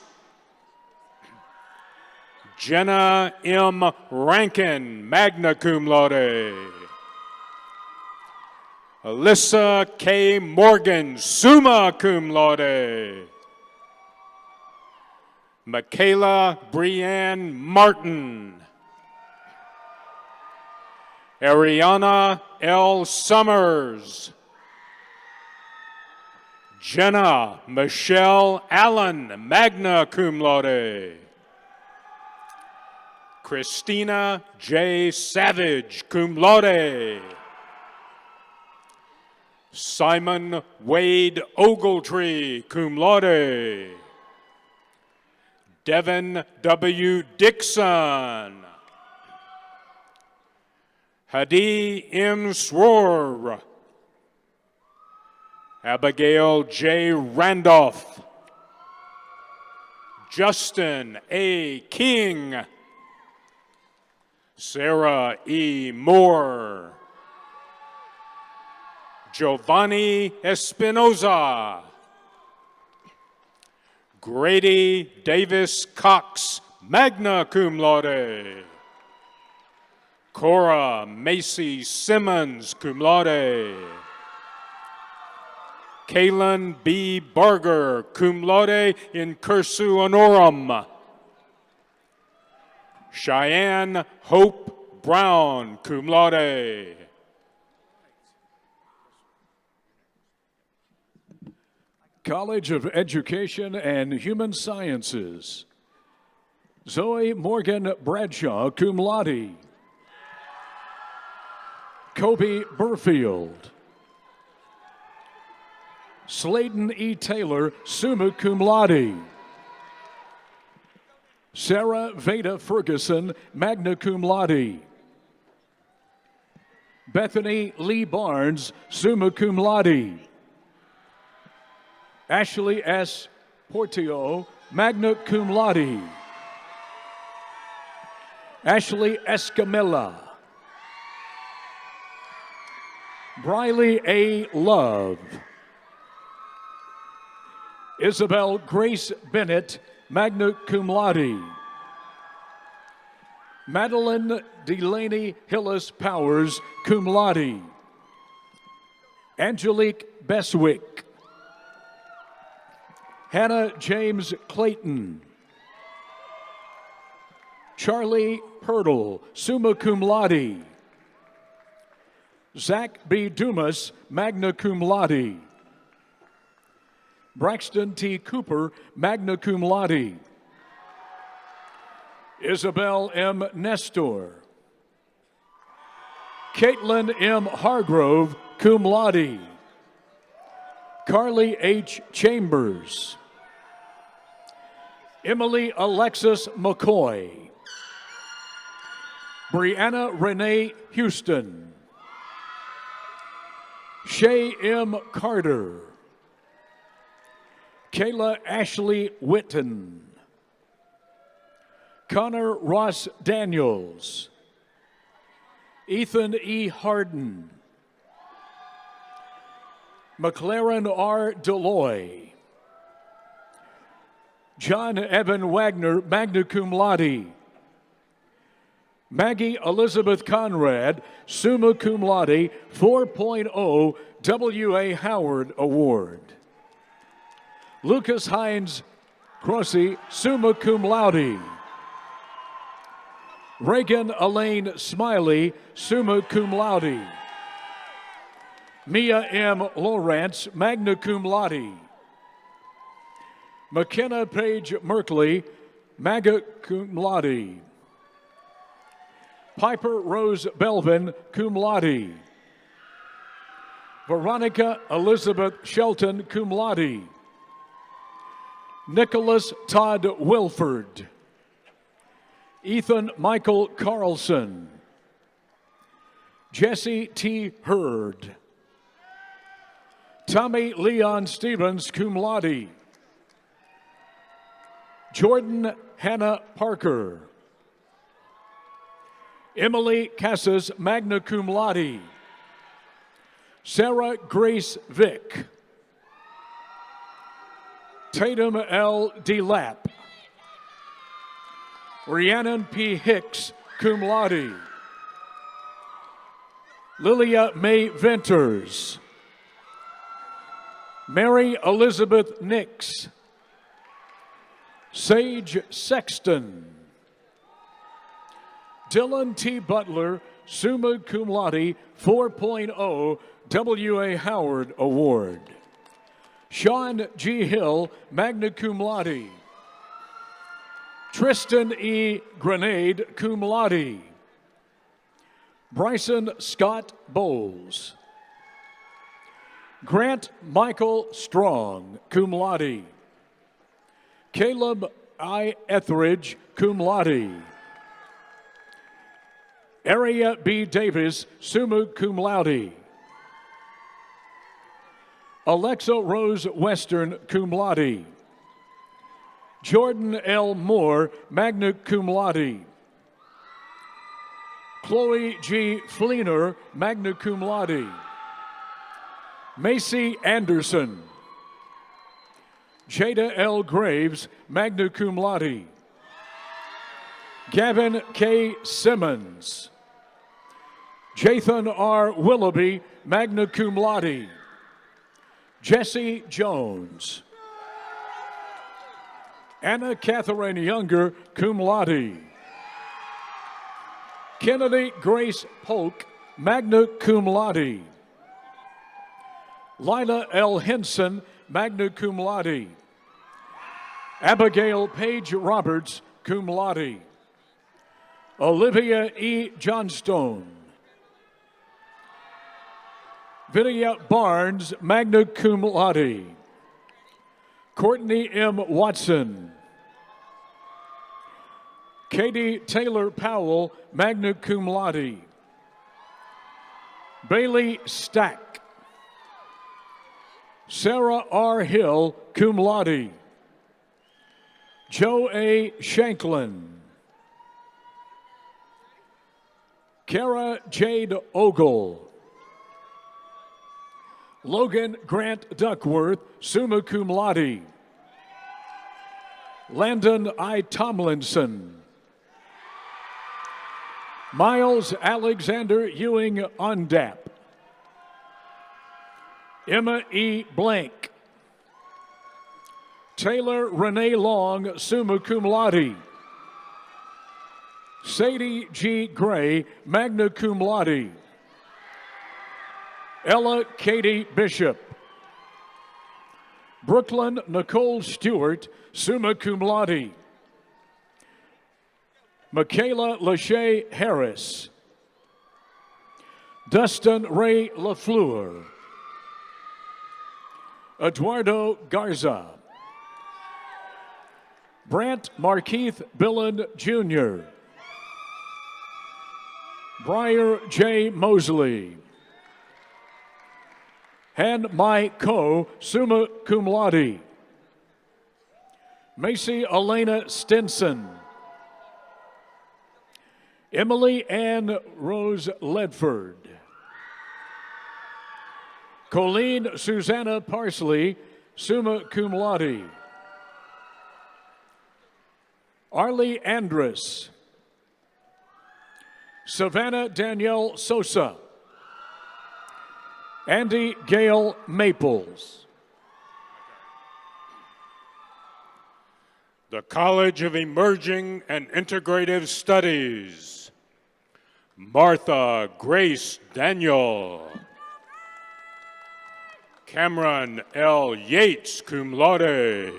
Jenna M. Rankin, magna cum laude. Alyssa K. Morgan, summa cum laude. Michaela Brianne Martin. Ariana L. Summers. Jenna Michelle Allen, magna cum laude. Christina J. Savage, cum laude. Simon Wade Ogletree, cum laude. Devin W. Dixon. Hadi M. Swor. Abigail J. Randolph. Justin A. King. Sarah E. Moore. Giovanni Espinoza. Grady Davis Cox, magna cum laude. Cora Macy Simmons, cum laude. Kaylin B. Barger, cum laude in cursu honorum. Cheyenne Hope Brown, cum laude. College of Education and Human Sciences. Zoe Morgan Bradshaw, cum laude. Kobe Burfield. Sladen E. Taylor, summa cum laude. Sarah Veda Ferguson, magna cum laude. Bethany Lee Barnes, summa cum laude. Ashley S. Portillo, magna cum laude. Ashley Escamilla. Briley A. Love. Isabel Grace Bennett, magna cum laude. Madeline Delaney Hillis Powers, cum laude. Angelique Beswick. Hannah James Clayton. Charlie Purtle, summa cum laude. Zach B. Dumas, magna cum laude. Braxton T. Cooper, magna cum laude. Isabel M. Nestor. Caitlin M. Hargrove, cum laude. Carly H. Chambers. Emily Alexis McCoy. Brianna Renee Houston. Shay M. Carter. Kayla Ashley Witten. Connor Ross Daniels. Ethan E. Harden. McLaren R. Deloy. John Evan Wagner, magna cum laude. Maggie Elizabeth Conrad, summa cum laude, 4.0 W.A. Howard Award. Lucas Hines Crossi, summa cum laude. Reagan Elaine Smiley, summa cum laude. Mia M. Lawrence, magna cum laude. McKenna Page Merkley, magna cum laude. Piper Rose Belvin, cum laude. Veronica Elizabeth Shelton, cum laude. Nicholas Todd Wilford. Ethan Michael Carlson. Jesse T. Hurd. Tommy Leon Stevens, cum laude. Jordan Hannah Parker. Emily Casas, magna cum laude. Sarah Grace Vick. Tatum L. DeLapp. Rhiannon P. Hicks, cum laude. Lilia May Venters. Mary Elizabeth Nix. Sage Sexton. Dylan T. Butler, summa cum laude, 4.0 W.A. Howard Award. Sean G. Hill, magna cum laude. Tristan E. Grenade, cum laude. Bryson Scott Bowles. Grant Michael Strong, cum laude. Caleb I. Etheridge, cum laude. Aria B. Davis, summa cum laude. Alexa Rose Western, cum laude. Jordan L. Moore, magna cum laude. Chloe G. Fleener, magna cum laude. Macy Anderson. Jada L. Graves, magna cum laude. Gavin K. Simmons. Jathan R. Willoughby, magna cum laude. Jesse Jones. Anna Catherine Younger, cum laude. Kennedy Grace Polk, magna cum laude. Lila L. Henson, magna cum laude. Abigail Page Roberts, cum laude. Olivia E. Johnstone. Vinia Barnes, magna cum laude. Courtney M. Watson. Katie Taylor Powell, magna cum laude. Bailey Stack. Sarah R. Hill, cum laude. Joe A. Shanklin. Kara Jade Ogle. Logan Grant Duckworth, summa cum laude. Landon I. Tomlinson. Miles Alexander Ewing Undap. Emma E. Blank. Taylor Renee Long, summa cum laude. Sadie G. Gray, magna cum laude. Ella Katie Bishop. Brooklyn Nicole Stewart, summa cum laude. Michaela Lachey Harris. Dustin Ray LaFleur. Eduardo Garza. Brant Markeith Billen Jr. Briar J. Mosley. Han Mai Ko, summa cum laude. Macy Elena Stinson. Emily Ann Rose Ledford. Colleen Susanna Parsley, summa cum laude. Arlie Andrus. Savannah Danielle Sosa. Andy Gale Maples. The College of Emerging and Integrative Studies. Martha Grace Daniel. Cameron L. Yates, cum laude.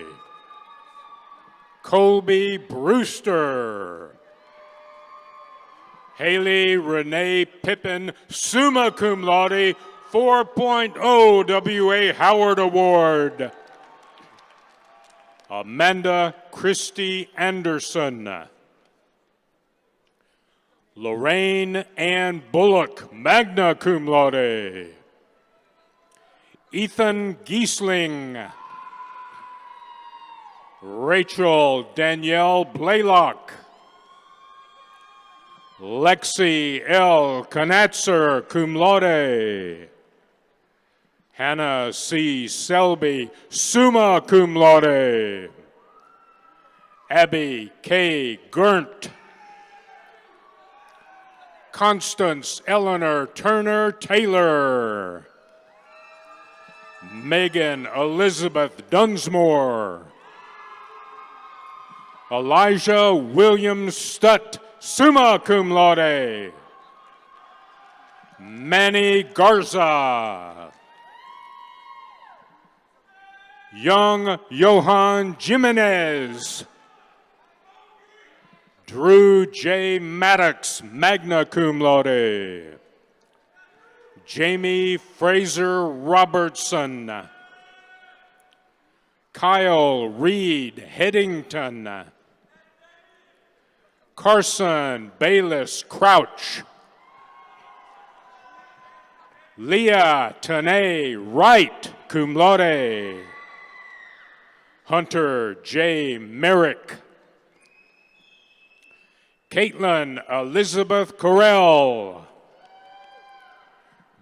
Colby Brewster. Haley Renee Pippin, summa cum laude, 4.0 W.A. Howard Award. Amanda Christie Anderson. Lorraine Ann Bullock, magna cum laude. Ethan Giesling. Rachel Danielle Blaylock. Lexi L. Knatzer, cum laude. Hannah C. Selby, summa cum laude. Abby K. Gurnt. Constance Eleanor Turner Taylor. Megan Elizabeth Dunsmore. Elijah William Stutt, summa cum laude. Manny Garza. Young Johan Jimenez. Drew J. Maddox, magna cum laude. Jamie Fraser Robertson. Kyle Reed Headington. Carson Bayless Crouch. Leah Tanae Wright, cum laude. Hunter J. Merrick. Caitlin Elizabeth Correll.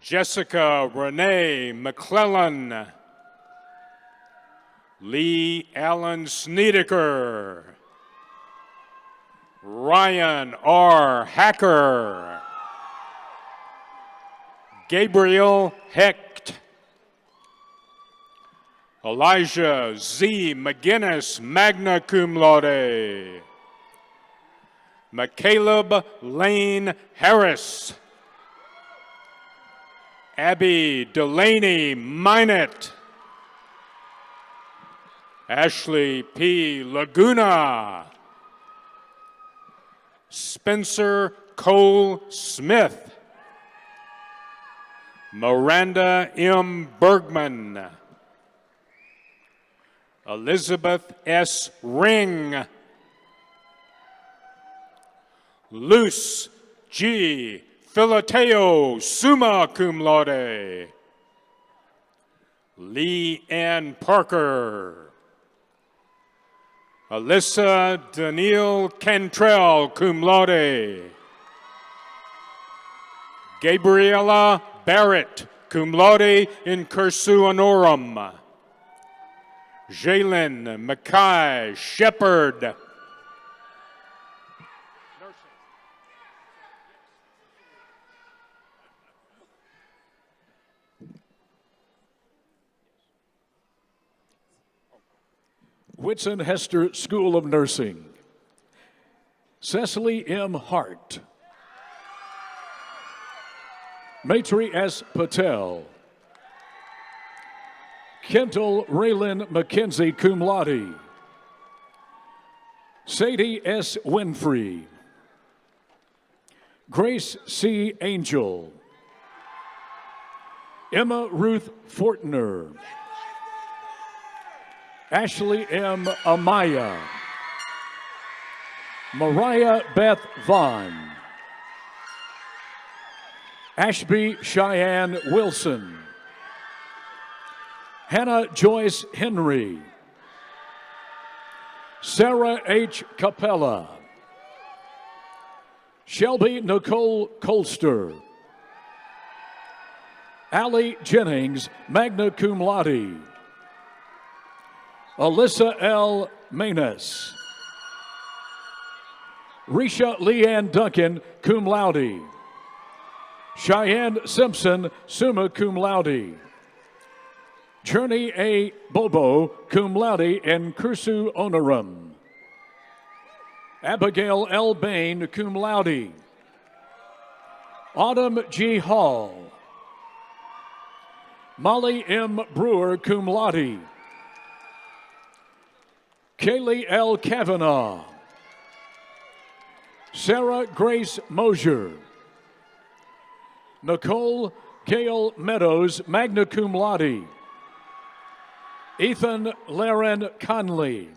Jessica Renee McClellan. Lee Allen Snedeker. Ryan R. Hacker. Gabriel Hecht. Elijah Z. McGinnis, magna cum laude. McCaleb Lane Harris. Abby Delaney Minot. Ashley P. Laguna. Spencer Cole Smith. Miranda M. Bergman. Elizabeth S. Ring. Luce G. Filateo, summa cum laude. Lee Ann Parker. Alyssa Danielle Cantrell, cum laude. Gabriella Barrett, cum laude in cursu honorum. Jalen Mackay Shepherd. Whitson-Hester School of Nursing. Cecily M. Hart. Maitri S. Patel. Kendall Raylan McKenzie, cum laude. Sadie S. Winfrey. Grace C. Angel. Emma Ruth Fortner. Ashley M. Amaya. Mariah Beth Vaughn. Ashby Cheyenne Wilson. Hannah Joyce Henry. Sarah H. Capella. Shelby Nicole Colster. Allie Jennings, magna cum laude. Alyssa L. Manus. Risha Leanne Duncan, cum laude. Cheyenne Simpson, summa cum laude. Journey A. Bobo, cum laude in cursu honorum. Abigail L. Bain, cum laude. Autumn G. Hall. Molly M. Brewer, cum laude. Kaylee L. Kavanaugh. Sarah Grace Mosier. Nicole Gail Meadows, magna cum laude. Ethan Laren Conley.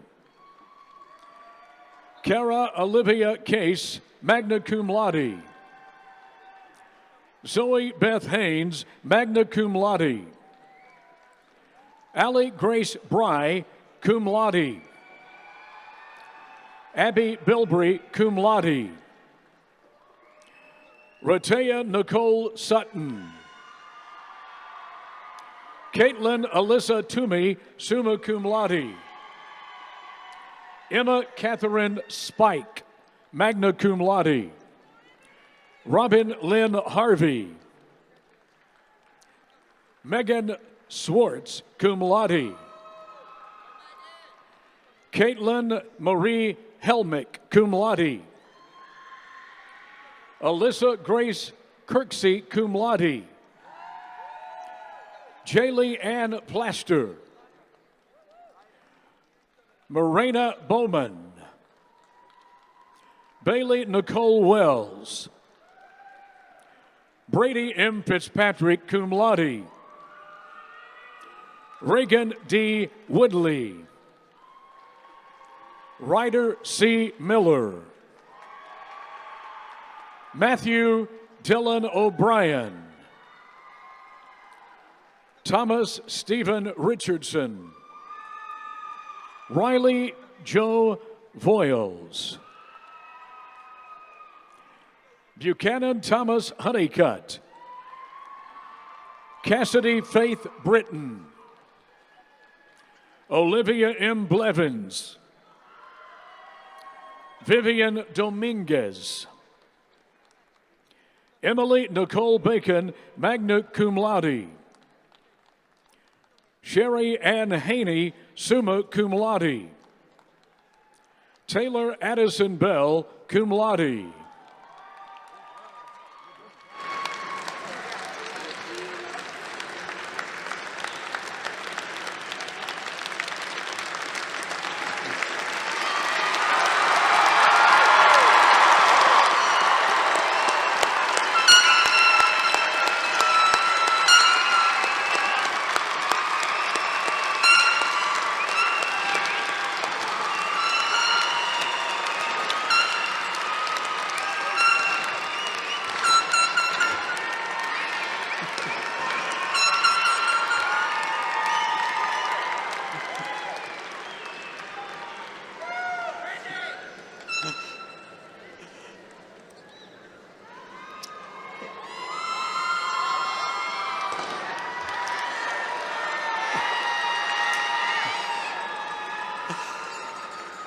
Cara Olivia Case, magna cum laude. Zoe Beth Haynes, magna cum laude. Allie Grace Bry, cum laude. Abby Bilbrey, cum laude. Ratea Nicole Sutton. Caitlin Alyssa Toomey, summa cum laude. Emma Catherine Spike, magna cum laude. Robin Lynn Harvey. Megan Swartz, cum laude. Caitlin Marie Helmick, cum laude. Alyssa Grace Kirksey, cum laude. Jaylee Ann Plaster. Morena Bowman. Bailey Nicole Wells. Brady M. Fitzpatrick, cum laude. Reagan D. Woodley. Ryder C. Miller. Matthew Dylan O'Brien. Thomas Stephen Richardson. Riley Joe Voiles. Buchanan Thomas Honeycutt. Cassidy Faith Britton. Olivia M. Blevins. Vivian Dominguez. Emily Nicole Bacon, magna cum laude. Sherry Ann Haney, summa cum laude. Taylor Addison Bell, cum laude.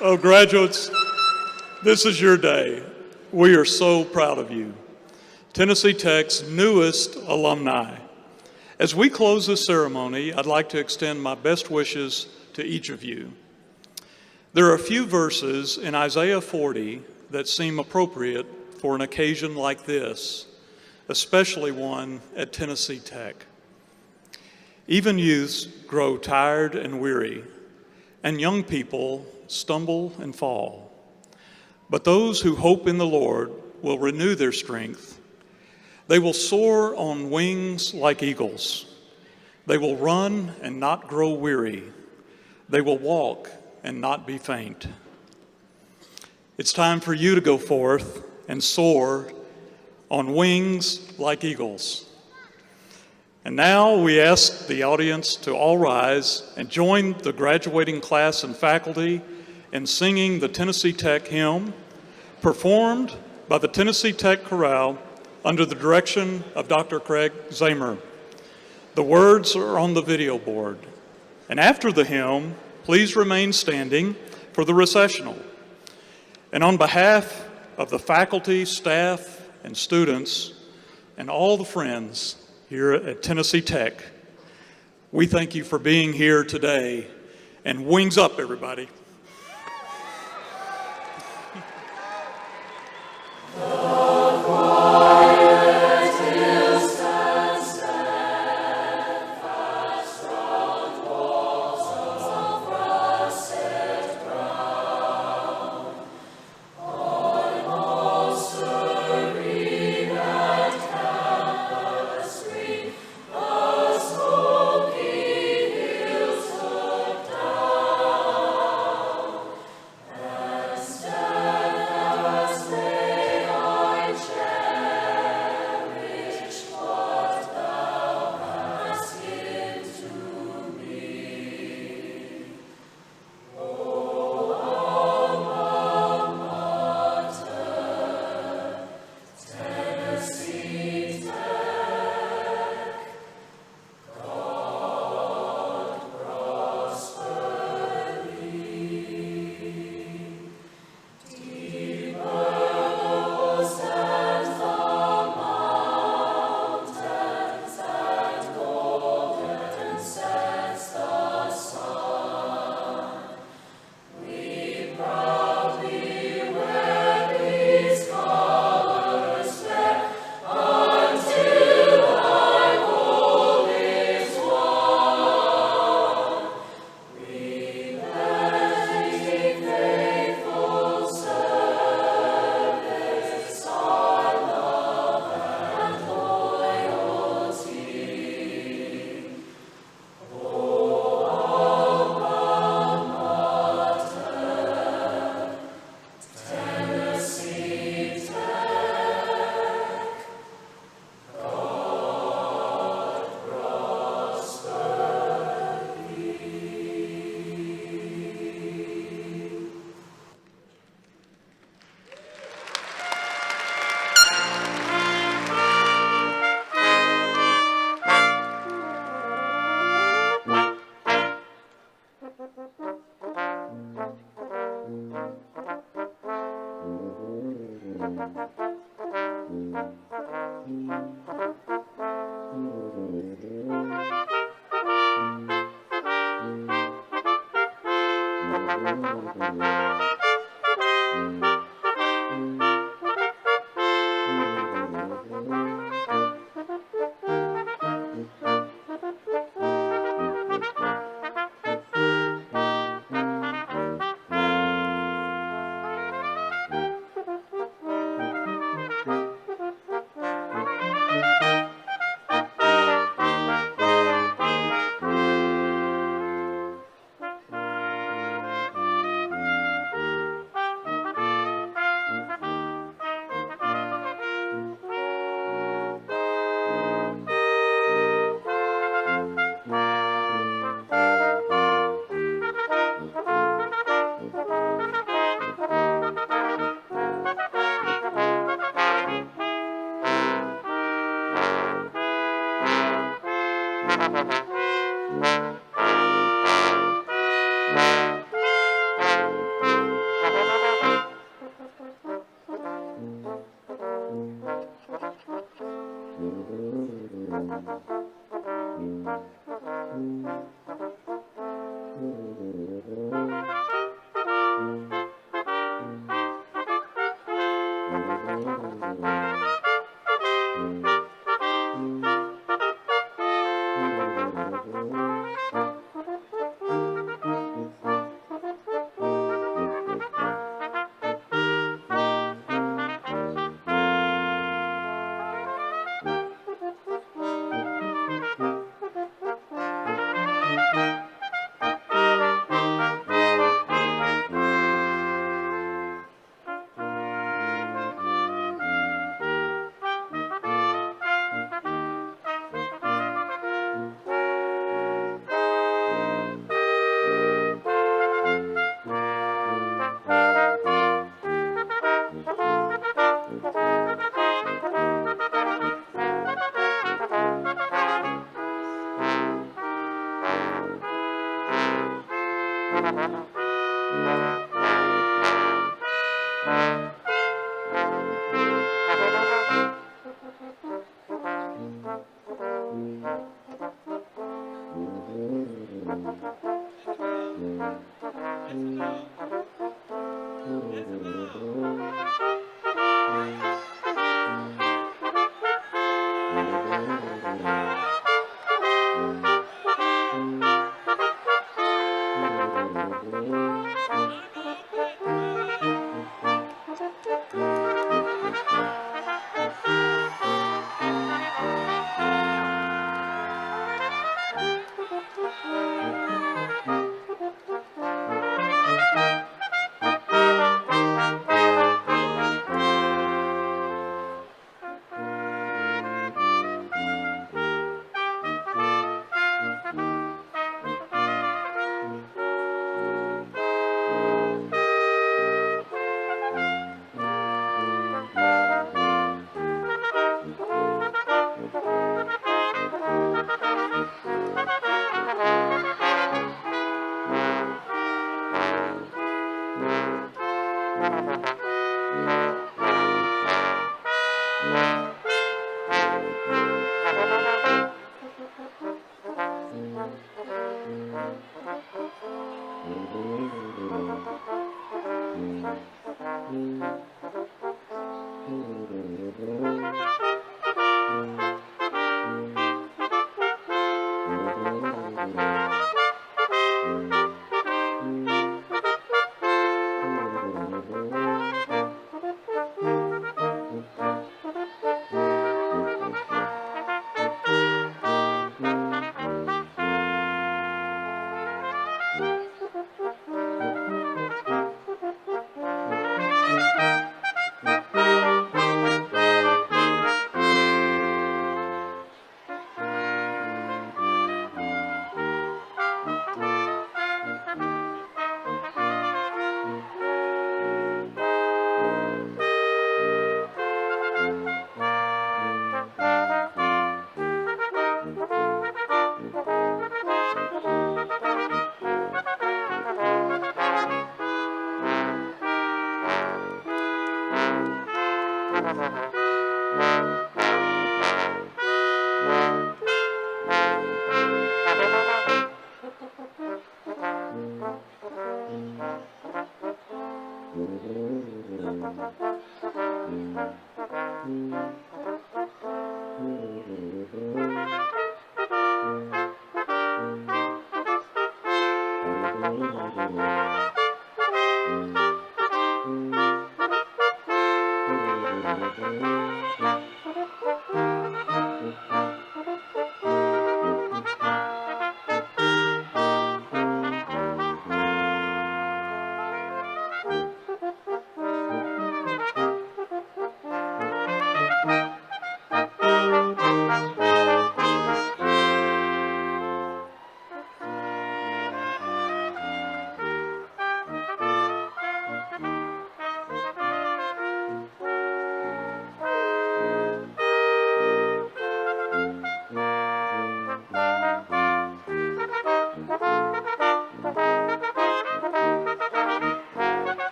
Oh, graduates, this is your day. We are so proud of you. Tennessee Tech's newest alumni. As we close this ceremony, I'd like to extend my best wishes to each of you. There are a few verses in Isaiah 40 that seem appropriate for an occasion like this, especially one at Tennessee Tech. Even youths grow tired and weary, and young people stumble and fall. But those who hope in the Lord will renew their strength. They will soar on wings like eagles. They will run and not grow weary. They will walk and not be faint. It's time for you to go forth and soar on wings like eagles. And now we ask the audience to all rise and join the graduating class and faculty in singing the Tennessee Tech hymn, performed by the Tennessee Tech Chorale under the direction of Dr. Craig Zamer. The words are on the video board. And after the hymn, please remain standing for the recessional. And on behalf of the faculty, staff, and students, and all the friends here at Tennessee Tech, we thank you for being here today. And wings up, everybody.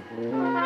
Thank you.